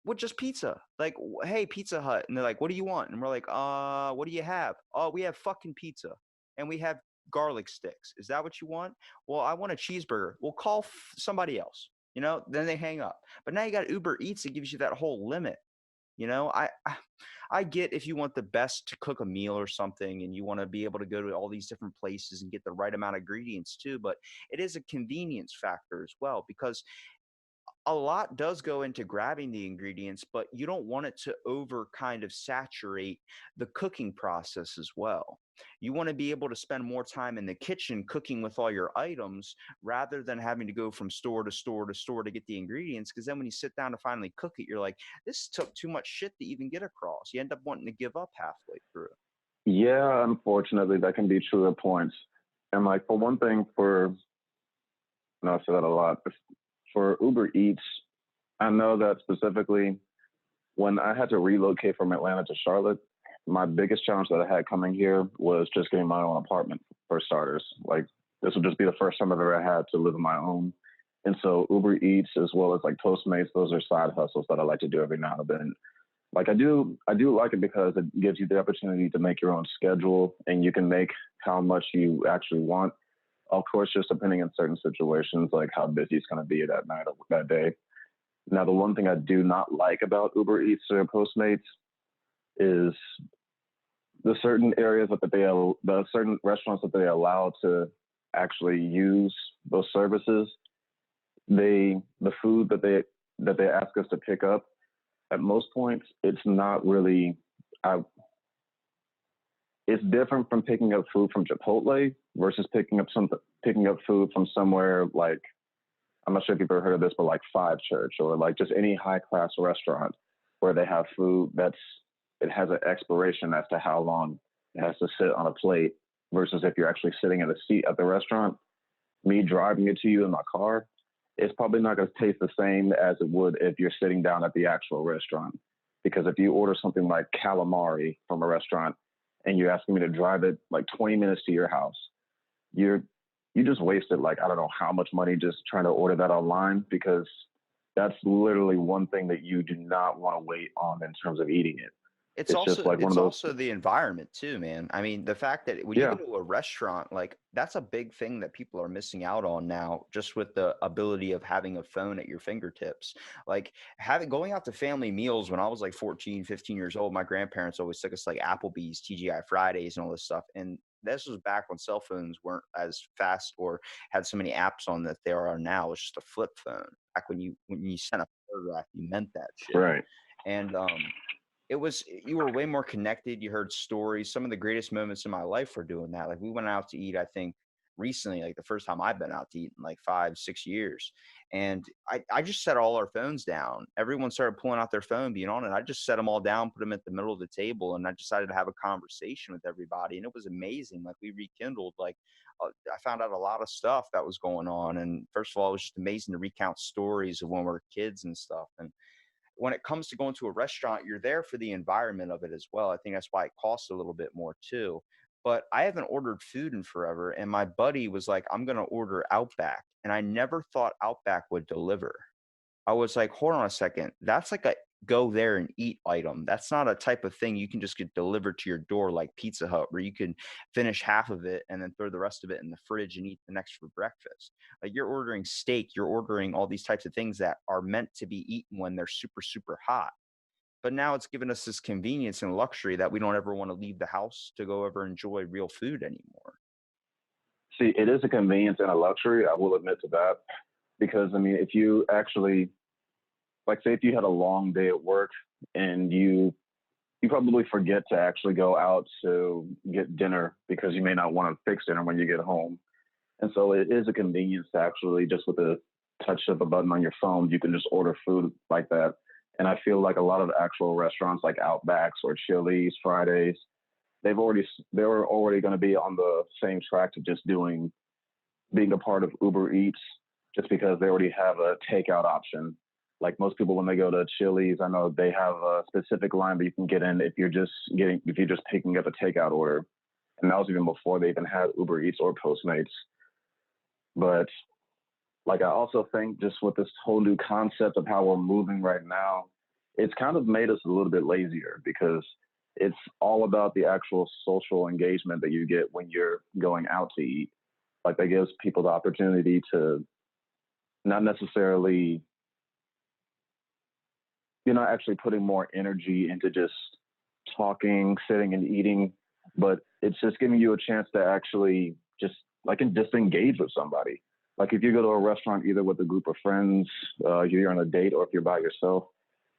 with just pizza. Like, hey, Pizza Hut. And they're like, what do you want? And we're like, what do you have? Oh, we have fucking pizza and we have garlic sticks. Is that what you want? Well, I want a cheeseburger. We'll call somebody else. Then they hang up. But now you got Uber Eats that gives you that whole limit. I get if you want the best to cook a meal or something and you want to be able to go to all these different places and get the right amount of ingredients too, but it is a convenience factor as well, because a lot does go into grabbing the ingredients, but you don't want it to over kind of saturate the cooking process as well. You want to be able to spend more time in the kitchen cooking with all your items rather than having to go from store to store to store to get the ingredients. Because then when you sit down to finally cook it, you're like, this took too much shit to even get across. You end up wanting to give up halfway through. Yeah, unfortunately, that can be true at points. And like for one thing, no, I say that a lot. For Uber Eats, I know that specifically when I had to relocate from Atlanta to Charlotte, my biggest challenge that I had coming here was just getting my own apartment for starters. Like this would just be the first time I've ever had to live on my own. And so Uber Eats as well as like Postmates, those are side hustles that I like to do every now and then. Like I do like it because it gives you the opportunity to make your own schedule and you can make how much you actually want. Of course, just depending on certain situations, like how busy it's going to be that night or that day. Now, the one thing I do not like about Uber Eats or Postmates is the certain areas the certain restaurants that they allow to actually use those services. The food that they ask us to pick up at most points, it's not really. It's different from picking up food from Chipotle versus picking up food from somewhere like, I'm not sure if you've ever heard of this, but like Five Church or like just any high class restaurant where they have food it has an expiration as to how long it has to sit on a plate versus if you're actually sitting in a seat at the restaurant. Me driving it to you in my car, it's probably not going to taste the same as it would if you're sitting down at the actual restaurant. Because if you order something like calamari from a restaurant and you're asking me to drive it like 20 minutes to your house, you just wasted like, I don't know how much money just trying to order that online, because that's literally one thing that you do not want to wait on in terms of eating it. It's It's just also like one it's of those. also the environment too, man. I mean, the fact that when you go Yeah, to a restaurant, like that's a big thing that people are missing out on now, just with the ability of having a phone at your fingertips. Like having going out to family meals when I was like 14, 15 years old, my grandparents always took us like Applebee's, TGI Fridays, and all this stuff. And this was back when cell phones weren't as fast or had so many apps on that there are now. It's just a flip phone. Back when you sent a paragraph, you meant that shit. right. And it was you were way more connected. You heard stories. Some of the greatest moments in my life were doing that. Like we went out to eat, I think recently, like the first time I've been out to eat in like 5, 6 years. And I just set all our phones down. Everyone started pulling out their phone, being on it. I just set them all down, put them at the middle of the table, and I decided to have a conversation with everybody. And it was amazing. Like we rekindled, like I found out a lot of stuff that was going on. And first of all, it was just amazing to recount stories of when we were kids and stuff. And when it comes to going to a restaurant, you're there for the environment of it as well. I think that's why it costs a little bit more too. But I haven't ordered food in forever. And my buddy was like, I'm going to order Outback. And I never thought Outback would deliver. I was like, hold on a second. That's like a go there and eat item. That's not a type of thing you can just get delivered to your door like Pizza Hut, where you can finish half of it and then throw the rest of it in the fridge and eat the next for breakfast. Like you're ordering steak, you're ordering all these types of things that are meant to be eaten when they're super, super hot. But now it's given us this convenience and luxury that we don't ever want to leave the house to go ever enjoy real food anymore. See, it is a convenience and a luxury. I will admit to that. because I mean, if you actually like say if you had a long day at work and you probably forget to actually go out to get dinner because you may not want to fix dinner when you get home. And so it is a convenience to actually just with a touch of a button on your phone, you can just order food like that. And I feel like a lot of actual restaurants like Outbacks or Chili's, Fridays, they were already going to be on the same track to just doing being a part of Uber Eats, just because they already have a takeout option. Like most people, when they go to Chili's, I know they have a specific line that you can get in if you're just picking up a takeout order. And that was even before they even had Uber Eats or Postmates. But like I also think just with this whole new concept of how we're moving right now, it's kind of made us a little bit lazier because it's all about the actual social engagement that you get when you're going out to eat. Like that gives people the opportunity to not necessarily, actually putting more energy into just talking, sitting and eating, but it's just giving you a chance to actually just engage with somebody. Like if you go to a restaurant either with a group of friends, you're on a date, or if you're by yourself,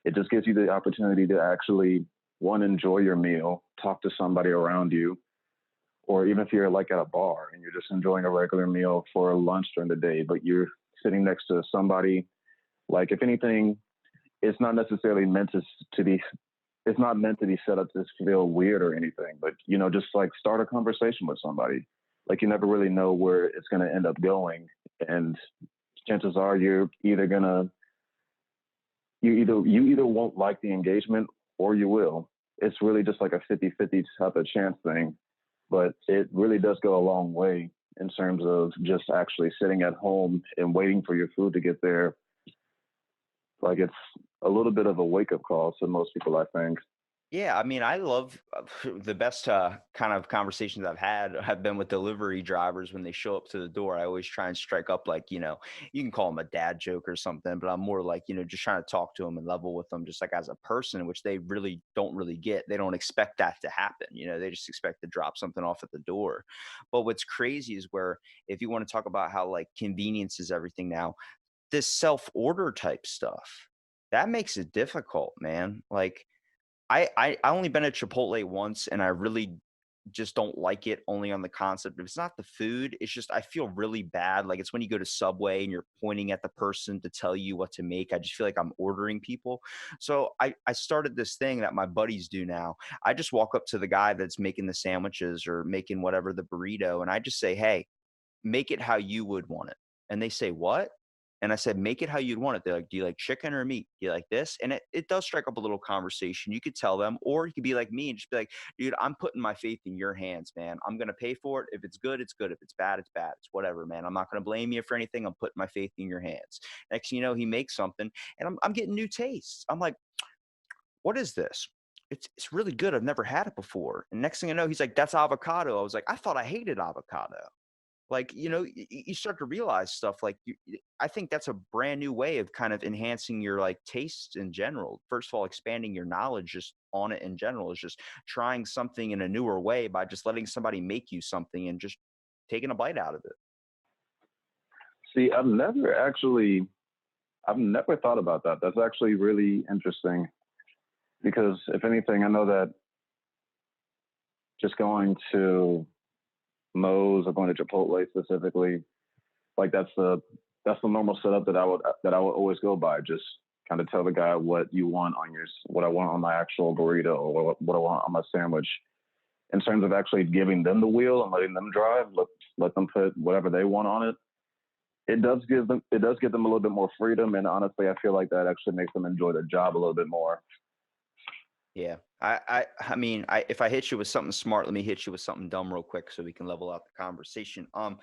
it just gives you the opportunity to actually one enjoy your meal, talk to somebody around you, or even if you're like at a bar and you're just enjoying a regular meal for lunch during the day, but you're sitting next to somebody, like if anything, it's not necessarily to be it's not meant to be set up to feel weird or anything, but just like start a conversation with somebody. Like you never really know where it's going to end up going, and chances are you either won't like the engagement or you will. It's really just like a 50-50 type of chance thing, but it really does go a long way in terms of just actually sitting at home and waiting for your food to get there. Like it's a little bit of a wake up call to most people, I think. Yeah, I mean, I love the best kind of conversations I've had have been with delivery drivers when they show up to the door. I always try and strike up like, you can call them a dad joke or something, but I'm more like, just trying to talk to them and level with them just like as a person, which they really don't really get. They don't expect that to happen. They just expect to drop something off at the door. But what's crazy is where if you want to talk about how like convenience is everything now, this self-order type stuff, that makes it difficult, man. Like I only been at Chipotle once, and I really just don't like it only on the concept of it's not the food, it's just I feel really bad, like, it's when you go to Subway and you're pointing at the person to tell you what to make, I just feel like I'm ordering people. So I started this thing that my buddies do now. I just walk up to the guy that's making the sandwiches or making whatever, the burrito, and I just say, "Hey, make it how you would want it." And they say, "What?" And I said, "Make it how you'd want it." They're like, "Do you like chicken or meat? Do you like this?" And it does strike up a little conversation. You could tell them, or you could be like me and just be like, "Dude, I'm putting my faith in your hands, man. I'm going to pay for it. If it's good, it's good. If it's bad, it's bad. It's whatever, man. I'm not going to blame you for anything. I'm putting my faith in your hands." Next thing you know, he makes something and I'm getting new tastes. I'm like, "What is this?" It's really good. I've never had it before. And next thing I know, he's like, "That's avocado." I was like, "I thought I hated avocado." Like, you start to realize stuff like I think that's a brand new way of kind of enhancing your like tastes in general. First of all, expanding your knowledge just on it in general is just trying something in a newer way by just letting somebody make you something and just taking a bite out of it. See, I've never thought about that. That's actually really interesting because if anything, I know that just going to Moe's or going to Chipotle specifically, like that's the normal setup that I would always go by. Just kind of tell the guy what I want on my actual burrito or what I want on my sandwich. In terms of actually giving them the wheel and letting them drive, let them put whatever they want on it. It does give them a little bit more freedom, and honestly, I feel like that actually makes them enjoy their job a little bit more. Yeah. I mean, if I hit you with something smart, let me hit you with something dumb real quick so we can level out the conversation. I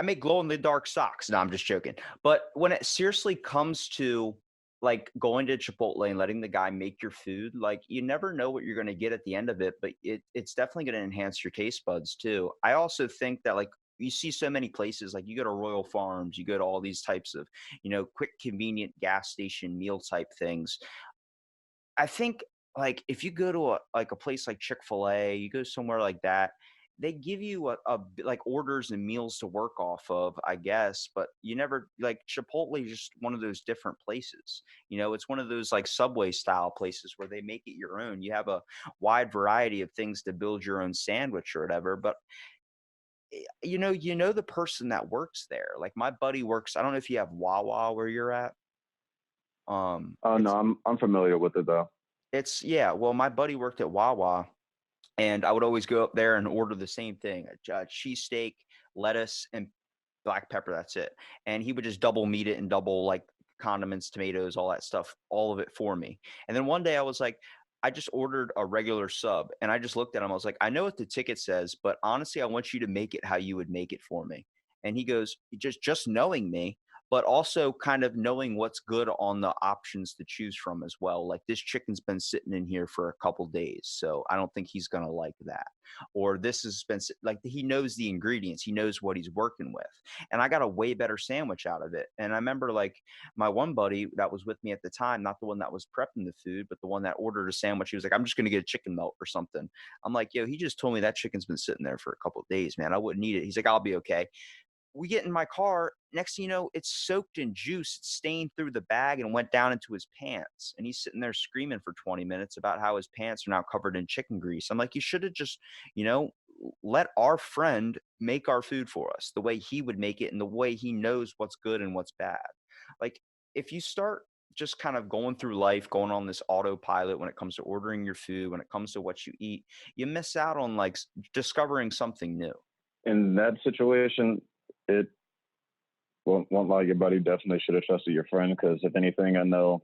make glow in the dark socks. No, I'm just joking. But when it seriously comes to like going to Chipotle and letting the guy make your food, like you never know what you're going to get at the end of it, but it's definitely going to enhance your taste buds too. I also think that like you see so many places like you go to Royal Farms, you go to all these types of, quick convenient gas station meal type things. I think like if you go to a place like Chick-fil-A, you go somewhere like that, they give you like orders and meals to work off of, I guess, but you never like Chipotle is just one of those different places. It's one of those like Subway style places where they make it your own. You have a wide variety of things to build your own sandwich or whatever, but the person that works there. Like my buddy works, I don't know if you have Wawa where you're at. Oh no, It's I'm familiar with it though. it's yeah, well my buddy worked at Wawa and I would always go up there and order the same thing, a cheesesteak, lettuce, and black pepper. That's it. And he would just double meat it and double like condiments, tomatoes, all that stuff, all of it for me. And then one day I was like, I just ordered a regular sub and I just looked at him. I was like, I know what the ticket says, but honestly, I want you to make it how you would make it for me. And he goes, just knowing me, but also kind of knowing what's good on the options to choose from as well. Like this chicken's been sitting in here for a couple days, so I don't think he's gonna like that. Or this has been like he knows the ingredients, he knows what he's working with, and I got a way better sandwich out of it. And I remember like my one buddy that was with me at the time, not the one that was prepping the food, but the one that ordered a sandwich. He was like, "I'm just gonna get a chicken melt or something." I'm like, "Yo, he just told me that chicken's been sitting there for a couple of days, man. I wouldn't eat it." He's like, "I'll be okay." We get in my car. Next thing you know, it's soaked in juice. It's stained through the bag and went down into his pants. And he's sitting there screaming for 20 minutes about how his pants are now covered in chicken grease. I'm like, you should have just, you know, let our friend make our food for us the way he would make it and the way he knows what's good and what's bad. Like, if you start just kind of going through life, going on this autopilot when it comes to ordering your food, when it comes to what you eat, you miss out on like discovering something new. In that situation, it won't lie, your buddy definitely should have trusted your friend because if anything, I know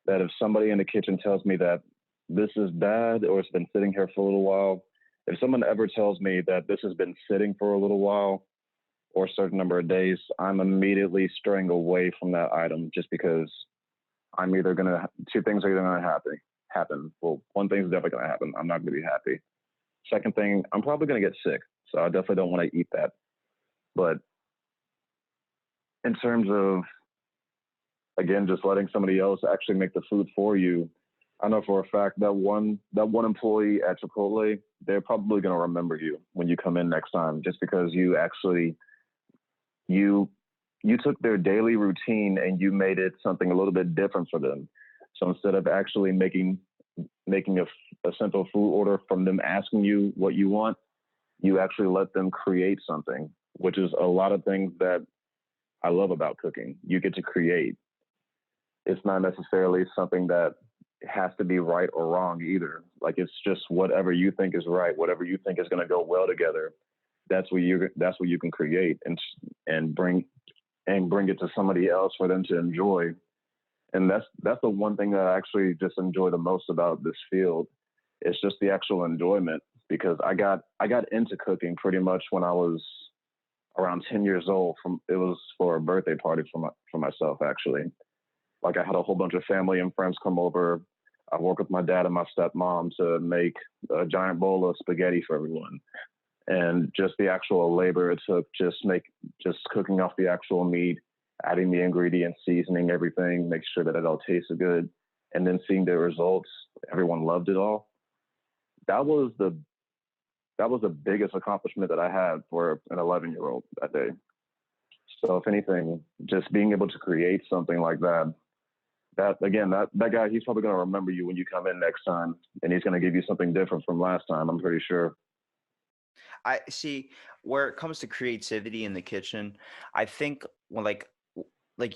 that if somebody in the kitchen tells me that this is bad or it's been sitting here for a little while, if someone ever tells me that this has been sitting for a little while or a certain number of days, I'm immediately straying away from that item just because I'm either gonna two things are either gonna happen. Well, one thing's definitely gonna happen. I'm not gonna be happy. Second thing, I'm probably gonna get sick, so I definitely don't want to eat that. But in terms of again, just letting somebody else actually make the food for you, I know for a fact that one employee at Chipotle, they're probably gonna remember you when you come in next time, just because you you took their daily routine and you made it something a little bit different for them. So instead of actually making a simple food order from them asking you what you want, you actually let them create something, which is a lot of things that I love about cooking. You get to create. It's not necessarily something that has to be right or wrong either. Like it's just whatever you think is right, whatever you think is going to go well together. That's what you can create and bring it to somebody else for them to enjoy. And that's the one thing that I actually just enjoy the most about this field. It's just the actual enjoyment because I got into cooking pretty much when I was around 10 years old. It was for a birthday party for myself actually. Like I had a whole bunch of family and friends come over. I worked with my dad and my stepmom to make a giant bowl of spaghetti for everyone. And just the actual labor it took, just cooking off the actual meat, adding the ingredients, seasoning everything, make sure that it all tasted good, and then seeing the results. Everyone loved it all. That was the biggest accomplishment that I had for an 11-year-old that day. So if anything, just being able to create something like that, that guy, he's probably going to remember you when you come in next time, and he's going to give you something different from last time. I'm pretty sure. I see where it comes to creativity in the kitchen. I think when like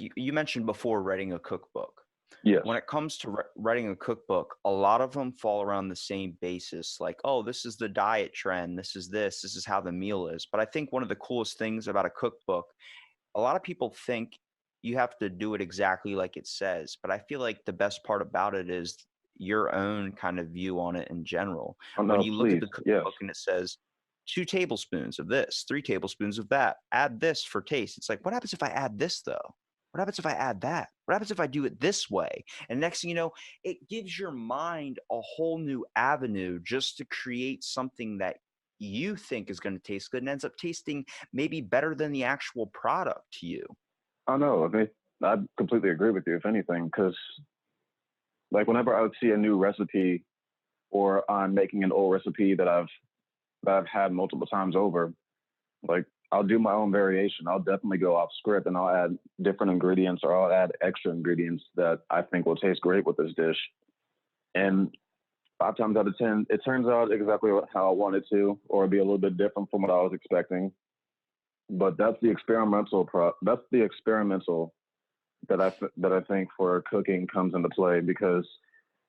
you mentioned before writing a cookbook. Yes. When it comes to writing a cookbook, a lot of them fall around the same basis. Like, oh, this is the diet trend. This is how the meal is. But I think one of the coolest things about a cookbook, a lot of people think you have to do it exactly like it says. But I feel like the best part about it is your own kind of view on it in general. Oh When no, you look at please. the Yes. cookbook and it says 2 tablespoons of this, 3 tablespoons of that, add this for taste. It's like, what happens if I add this though? What happens if I add that? What happens if I do it this way? And next thing you know, it gives your mind a whole new avenue just to create something that you think is going to taste good and ends up tasting maybe better than the actual product to you. Oh no, I mean, I completely agree with you. If anything, because like whenever I would see a new recipe or I'm making an old recipe that I've that I've had multiple times over. Like I'll do my own variation. I'll definitely go off script and I'll add different ingredients or I'll add extra ingredients that I think will taste great with this dish. And 5 times out of 10, it turns out exactly how I wanted to, or be a little bit different from what I was expecting. But that's the experimental that's the experimental that I think for cooking comes into play, because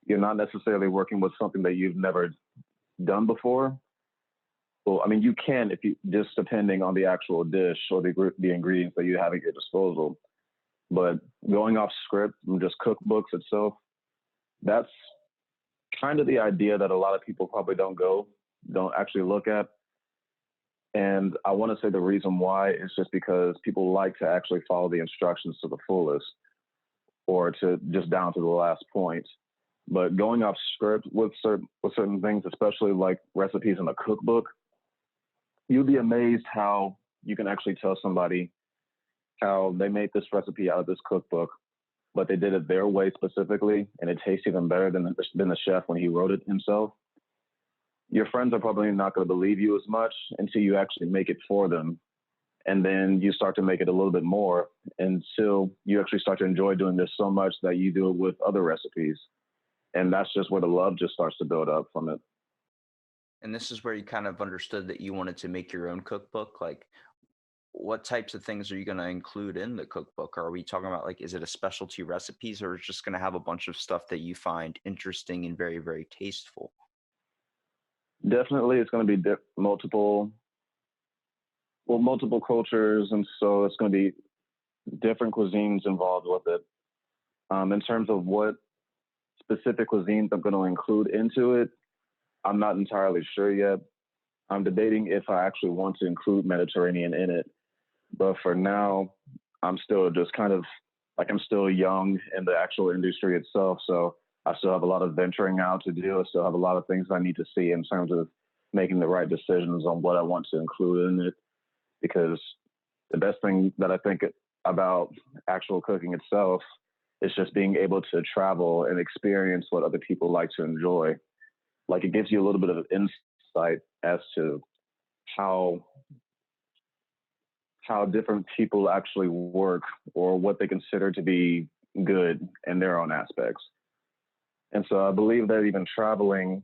you're not necessarily working with something that you've never done before. Well, I mean, you can if you just depending on the actual dish or the ingredients that you have at your disposal. But going off script and just cookbooks itself, that's kind of the idea that a lot of people probably don't actually look at. And I want to say the reason why is just because people like to actually follow the instructions to the fullest, or to just down to the last point. But going off script with certain things, especially like recipes in a cookbook, you'd be amazed how you can actually tell somebody how they made this recipe out of this cookbook, but they did it their way specifically, and it tastes even better than the chef when he wrote it himself. Your friends are probably not going to believe you as much until you actually make it for them. And then you start to make it a little bit more until you actually start to enjoy doing this so much that you do it with other recipes. And that's just where the love just starts to build up from it. And this is where you kind of understood that you wanted to make your own cookbook. Like, what types of things are you going to include in the cookbook? Are we talking about, like, is it a specialty recipes, or is it just going to have a bunch of stuff that you find interesting and very, very tasteful? Definitely, it's going to be multiple cultures, and so it's going to be different cuisines involved with it. In terms of what specific cuisines I'm going to include into it, I'm not entirely sure yet. I'm debating if I actually want to include Mediterranean in it. But for now, I'm still just kind of like, I'm still young in the actual industry itself. So I still have a lot of venturing out to do. I still have a lot of things I need to see in terms of making the right decisions on what I want to include in it. Because the best thing that I think about actual cooking itself is just being able to travel and experience what other people like to enjoy. Like, it gives you a little bit of insight as to how different people actually work, or what they consider to be good in their own aspects. And so I believe that even traveling,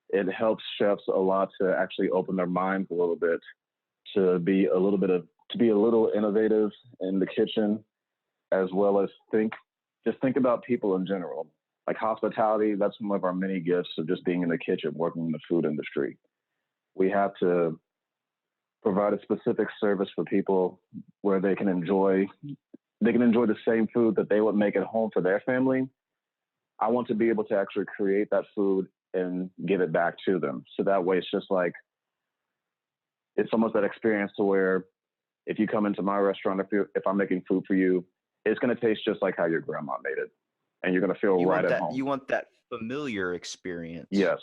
it helps chefs a lot to actually open their minds a little bit, to be a little innovative in the kitchen, as well as think about people in general. Like hospitality, that's one of our many gifts of just being in the kitchen, working in the food industry. We have to provide a specific service for people where they can enjoy the same food that they would make at home for their family. I want to be able to actually create that food and give it back to them. So that way, it's just like, it's almost that experience to where if you come into my restaurant, if I'm making food for you, it's going to taste just like how your grandma made it. And you're going to feel right at home. You want that familiar experience. Yes.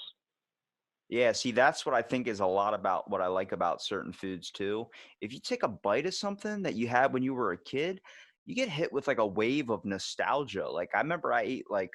Yeah, see, that's what I think is a lot about what I like about certain foods too. If you take a bite of something that you had when you were a kid, you get hit with like a wave of nostalgia. Like, I remember I ate like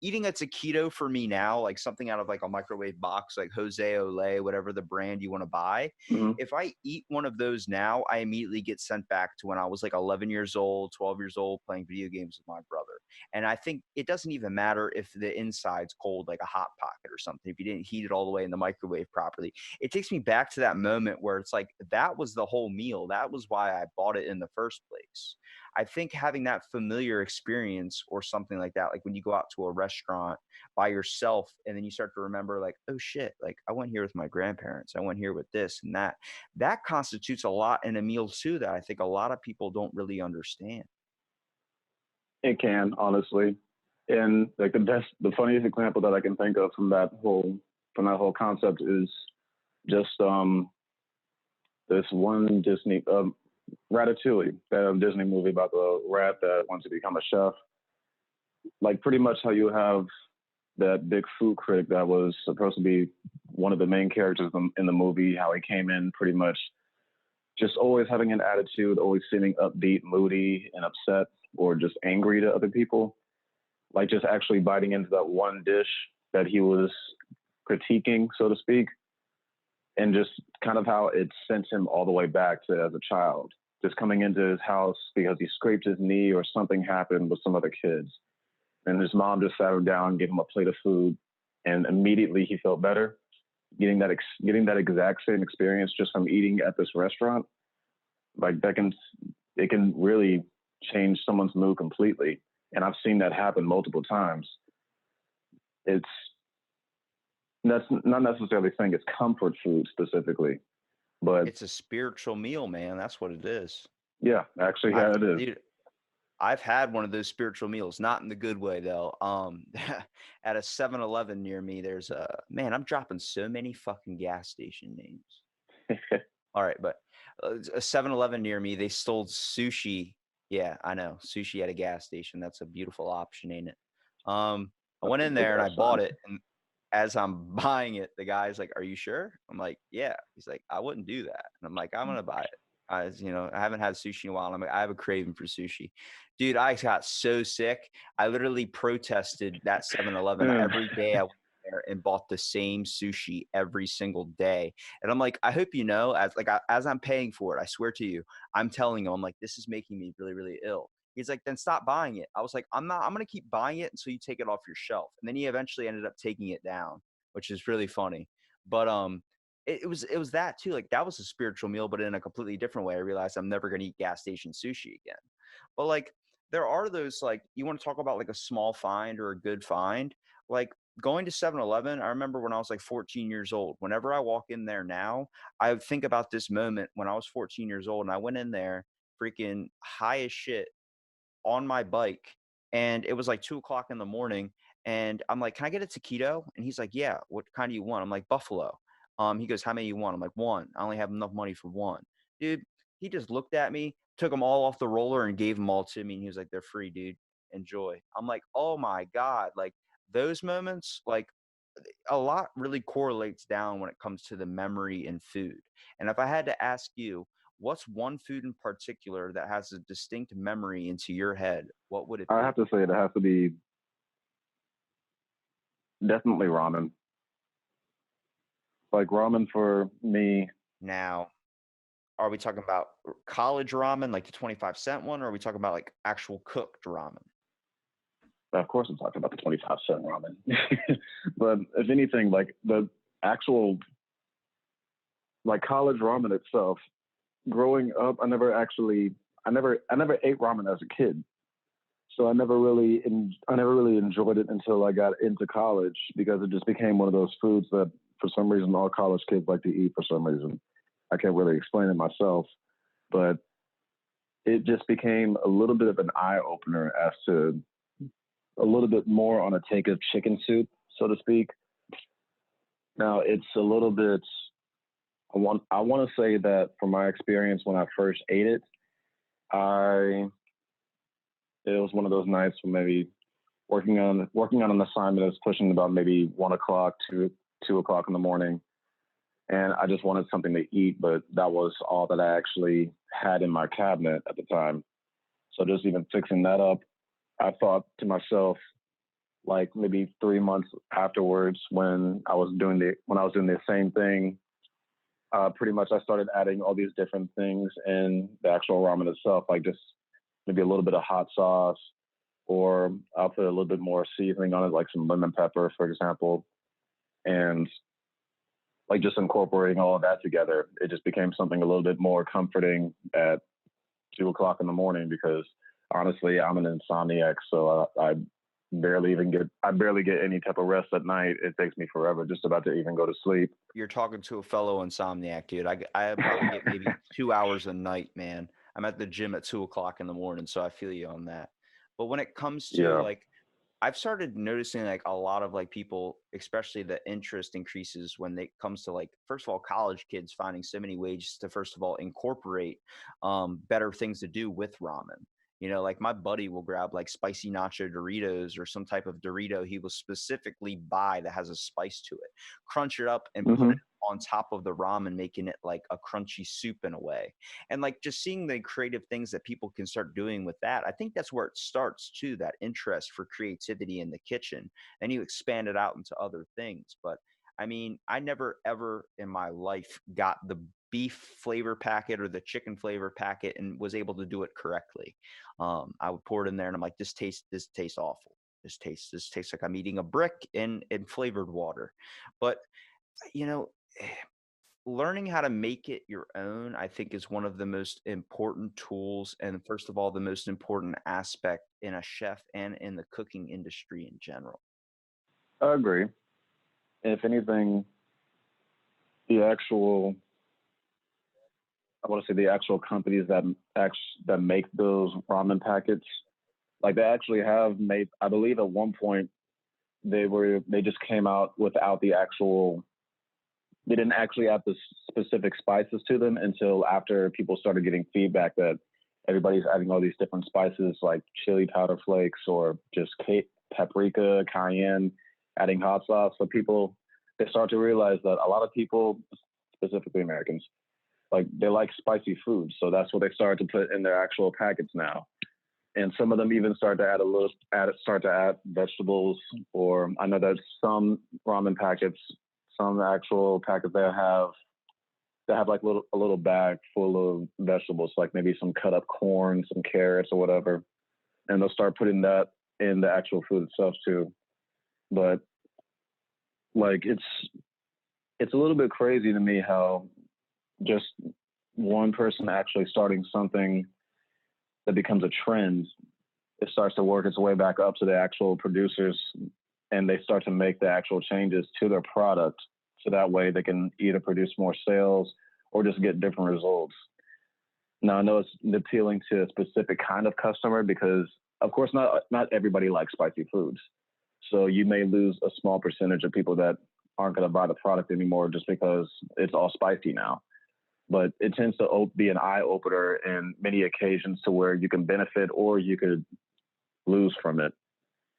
eating a taquito for me now, like something out of like a microwave box, like Jose Olay, whatever the brand you want to buy. Mm-hmm. If I eat one of those now, I immediately get sent back to when I was like 11 years old, 12 years old, playing video games with my brother. And I think it doesn't even matter if the inside's cold, like a Hot Pocket or something, if you didn't heat it all the way in the microwave properly. It takes me back to that moment where it's like, that was the whole meal. That was why I bought it in the first place. I think having that familiar experience or something like that, like when you go out to a restaurant by yourself and then you start to remember, like, oh shit, like I went here with my grandparents, I went here with this and that. That constitutes a lot in a meal too, that I think a lot of people don't really understand. It can, honestly. And like the funniest example that I can think of from that whole concept is just this one Disney Ratatouille, that Disney movie about the rat that wants to become a chef. Like, pretty much how you have that big food critic that was supposed to be one of the main characters in the movie, how he came in pretty much just always having an attitude, always seeming upbeat, moody, and upset, or just angry to other people. Like, just actually biting into that one dish that he was critiquing, so to speak. and just kind of how it sent him all the way back to as a child, just coming into his house because he scraped his knee or something happened with some other kids. And his mom just sat him down, gave him a plate of food, and immediately he felt better. Getting that exact same experience just from eating at this restaurant, like it can really change someone's mood completely. And I've seen that happen multiple times. It's That's not necessarily saying it's comfort food specifically, but It's a spiritual meal, man. That's what it is. yeah, actually, yeah, it is. Dude, I've had one of those spiritual meals, not in the good way though. At a 7-Eleven near me, there's a man. I'm dropping so many fucking gas station names. All right, but a 7-Eleven near me, they stole sushi. Yeah, I know sushi at a gas station. That's a beautiful option, ain't it? I That's went a in good there and I ass bought sign. it, and as I'm buying it, the guy's like, "Are you sure?" I'm like, "Yeah." He's like, "I wouldn't do that." And I'm like, "I'm gonna buy it." I haven't had sushi in a while. And I'm like, I have a craving for sushi, dude. I got so sick. I literally protested that 7-Eleven Yeah. every day. I went there and bought the same sushi every single day. And I'm like, I hope you know, as I'm paying for it, I swear to you, I'm telling him, I'm like, this is making me really, really ill. He's like, then stop buying it. I was like, I'm not, I'm going to keep buying it until you take it off your shelf. And then he eventually ended up taking it down, which is really funny. But, it was that too. Like that was a spiritual meal, but in a completely different way. I realized I'm never going to eat gas station sushi again. But like, there are those, like, you want to talk about like a small find or a good find, like going to 7-Eleven. I remember when I was like 14 years old, whenever I walk in there now, I think about this moment when I was 14 years old and I went in there freaking high as shit on my bike, and it was like 2 o'clock in the morning, and I'm like, "Can I get a taquito?" And he's like, "Yeah, what kind do you want?" I'm like, "Buffalo." He goes, "How many you want?" I'm like, "One. I only have enough money for one." Dude, he just looked at me, took them all off the roller and gave them all to me, and he was like, "They're free, dude. Enjoy." I'm like, "Oh my God." Like those moments, like a lot really correlates down when it comes to the memory and food. And if I had to ask you, what's one food in particular that has a distinct memory into your head, what would it I be? have to say it has to be definitely ramen. Like ramen for me, Now, are we talking about college ramen, like the 25-cent one, or are we talking about like actual cooked ramen? of course, I'm talking about the 25-cent ramen. But if anything, like the actual like college ramen itself, growing up, I never ate ramen as a kid. So I never really enjoyed it until I got into college because it just became one of those foods that for some reason all college kids like to eat for some reason. I can't really explain it myself, but it just became a little bit of an eye opener as to a little bit more on a take of chicken soup, so to speak. Now it's a little bit. I want to say that from my experience when I first ate it, I it was one of those nights when maybe working on an assignment that's pushing about maybe 1 o'clock to 2 o'clock in the morning, and I just wanted something to eat, but that was all that I actually had in my cabinet at the time. So just even fixing that up, I thought to myself, like maybe 3 months afterwards, when I was doing the same thing, pretty much I started adding all these different things in the actual ramen itself, like just maybe a little bit of hot sauce, or I'll put a little bit more seasoning on it, like some lemon pepper, for example, and like just incorporating all of that together. It just became something a little bit more comforting at 2 o'clock in the morning because honestly, I'm an insomniac, so I barely get any type of rest at night. It takes me forever just about to even go to sleep. You're talking to a fellow insomniac, dude. I probably get maybe 2 hours a night, man. I'm at the gym at 2 o'clock in the morning, so I feel you on that. But when it comes to Yeah. like, I've started noticing like a lot of like people, especially the interest increases when it comes to like, first of all, college kids finding so many ways to first of all incorporate better things to do with ramen. Like my buddy will grab like spicy nacho Doritos or some type of Dorito he will specifically buy that has a spice to it, crunch it up and put Hmm. it on top of the ramen, making it like a crunchy soup in a way. And like just seeing the creative things that people can start doing with that, I think that's where it starts too, that interest for creativity in the kitchen. And you expand it out into other things. But I mean, I never ever in my life got the beef flavor packet or the chicken flavor packet and was able to do it correctly. I would pour it in there and I'm like, this tastes awful. This tastes like I'm eating a brick in flavored water. But you know, learning how to make it your own, I think, is one of the most important tools. And first of all, the most important aspect in a chef and in the cooking industry in general. I agree. If anything, the actual I want to say the actual companies that make those ramen packets, like they actually have made. I believe at one point they just came out without the actual. They didn't actually add the specific spices to them until after people started getting feedback that everybody's adding all these different spices like chili powder flakes or just paprika, cayenne, adding hot sauce. So people they start to realize that a lot of people, specifically Americans, like they like spicy food. So that's what they started to put in their actual packets now. And some of them even start to start to add vegetables. Or I know that some ramen packets, some actual packets they have like a little bag full of vegetables, like maybe some cut up corn, some carrots or whatever, and they'll start putting that in the actual food itself too. But like it's a little bit crazy to me how just one person actually starting something that becomes a trend, it starts to work its way back up to the actual producers and they start to make the actual changes to their product so that way they can either produce more sales or just get different results. Now I know it's appealing to a specific kind of customer because of course not everybody likes spicy foods. So you may lose a small percentage of people that aren't going to buy the product anymore just because it's all spicy now. But it tends to be an eye opener in many occasions to where you can benefit or you could lose from it.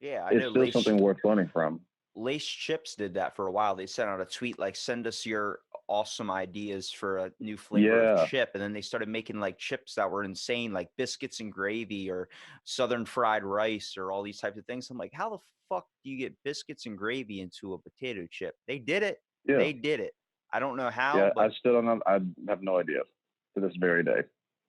Yeah, I It's know still something worth learning from. Lace Chips did that for a while. They sent out a tweet like, "Send us your awesome ideas for a new flavor of Yeah, chip," and then they started making like chips that were insane, like biscuits and gravy or Southern fried rice or all these types of things. I'm like, how the fuck do you get biscuits and gravy into a potato chip? They did it. yeah, They did it. I don't know how, yeah. I but still don't know. I have no idea to this very day.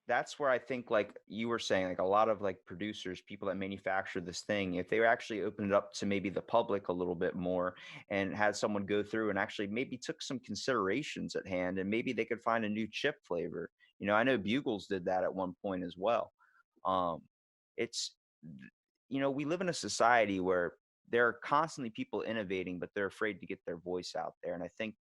that's where I think, like you were saying, like a lot of like producers, people that manufacture this thing, if they actually opened it up to maybe the public a little bit more and had someone go through and actually maybe took some considerations at hand and maybe they could find a new chip flavor. I know Bugles did that at one point as well. Um, it's, we live in a society where there are constantly people innovating, but they're afraid to get their voice out there. And I think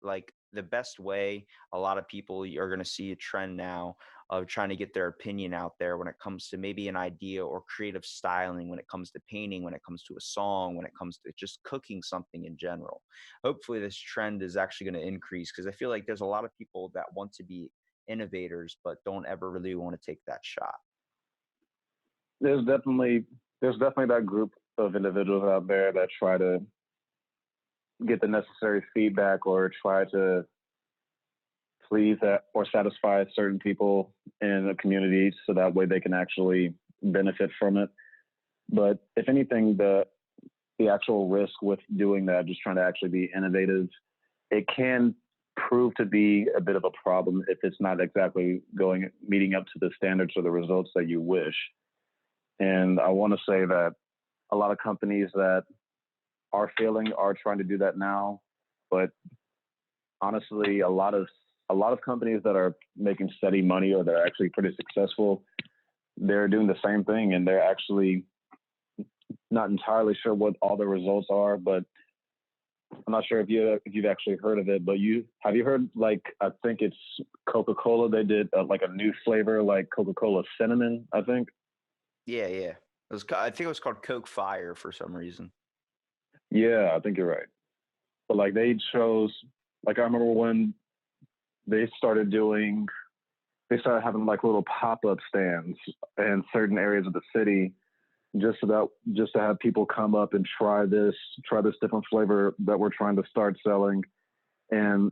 like the best way a lot of people are going to see a trend now of trying to get their opinion out there when it comes to maybe an idea or creative styling, when it comes to painting, when it comes to a song, when it comes to just cooking something in general. Hopefully this trend is actually going to increase because I feel like there's a lot of people that want to be innovators but don't ever really want to take that shot. There's definitely there's definitely that group of individuals out there that try to get the necessary feedback or try to please that or satisfy certain people in the community so that way they can actually benefit from it. But if anything, the actual risk with doing that, just trying to actually be innovative, it can prove to be a bit of a problem if it's not exactly going meeting up to the standards or the results that you wish. And I want to say that a lot of companies that are failing are trying to do that now, but honestly, a lot of companies that are making steady money or they're actually pretty successful, they're doing the same thing, and they're actually not entirely sure what all the results are. But I'm not sure if you've actually heard of it. But you heard like I think it's Coca-Cola. They did like a new flavor like Coca-Cola cinnamon. I think. Yeah, yeah. I think it was called Coke Fire for some reason. Yeah, I think you're right. But like they chose like I remember when they started doing they started having like little pop-up stands in certain areas of the city just to have people come up and try this different flavor that we're trying to start selling. And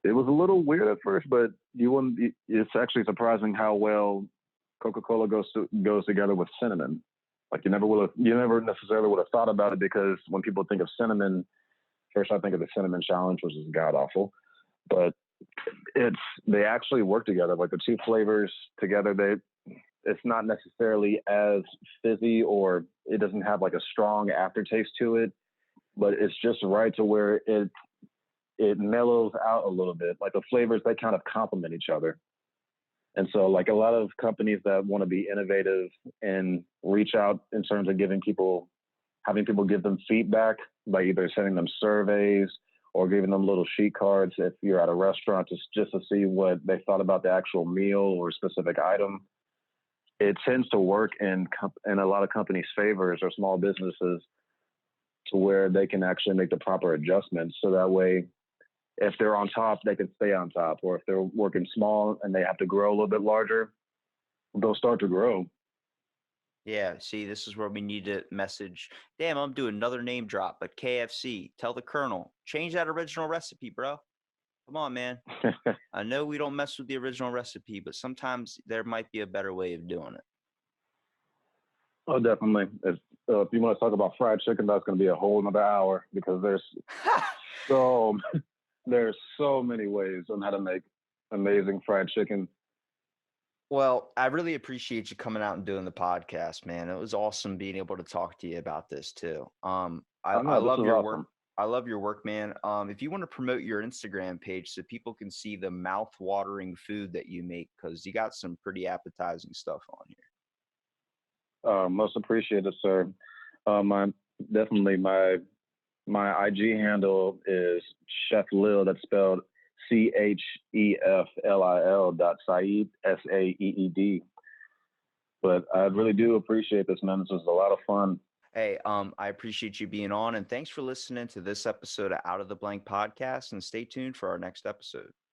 it was a little weird at first, but you wouldn't. It's actually surprising how well Coca-Cola goes together with cinnamon. Like you never necessarily would have thought about it because when people think of cinnamon, First, I think of the cinnamon challenge, which is god awful, but they actually work together. Like the two flavors together, it's not necessarily as fizzy, or it doesn't have like a strong aftertaste to it, but it's just right to where it mellows out a little bit. Like the flavors, they kind of complement each other. And so like a lot of companies that want to be innovative and reach out in terms of having people give them feedback by either sending them surveys or giving them little sheet cards if you're at a restaurant, just to see what they thought about the actual meal or specific item. It tends to work in a lot of companies' favors or small businesses, to where they can actually make the proper adjustments. So that way, if they're on top, they can stay on top. Or if they're working small and they have to grow a little bit larger, they'll start to grow. Yeah, see, this is where we need to message. Damn, I'm doing another name drop, but KFC, tell the Colonel, change that original recipe, bro. Come on, man. I know we don't mess with the original recipe, but sometimes there might be a better way of doing it. Oh, definitely. If you want to talk about fried chicken, that's going to be a whole another hour, because so there's so many ways on how to make amazing fried chicken. Well, I really appreciate you coming out and doing the podcast, man. It was awesome being able to talk to you about this too. I I know this love is your awesome. work. I love your work, man. If you want to promote your Instagram page so people can see the mouth-watering food that you make, because you got some pretty appetizing stuff on here. Most appreciated, sir. My definitely my IG handle is Chef Lil. That's spelled CHEFLIL. Saeed. But I really do appreciate this, man. This was a lot of fun. Hey, I appreciate you being on, and thanks for listening to this episode of Out of the Blank podcast. And stay tuned for our next episode.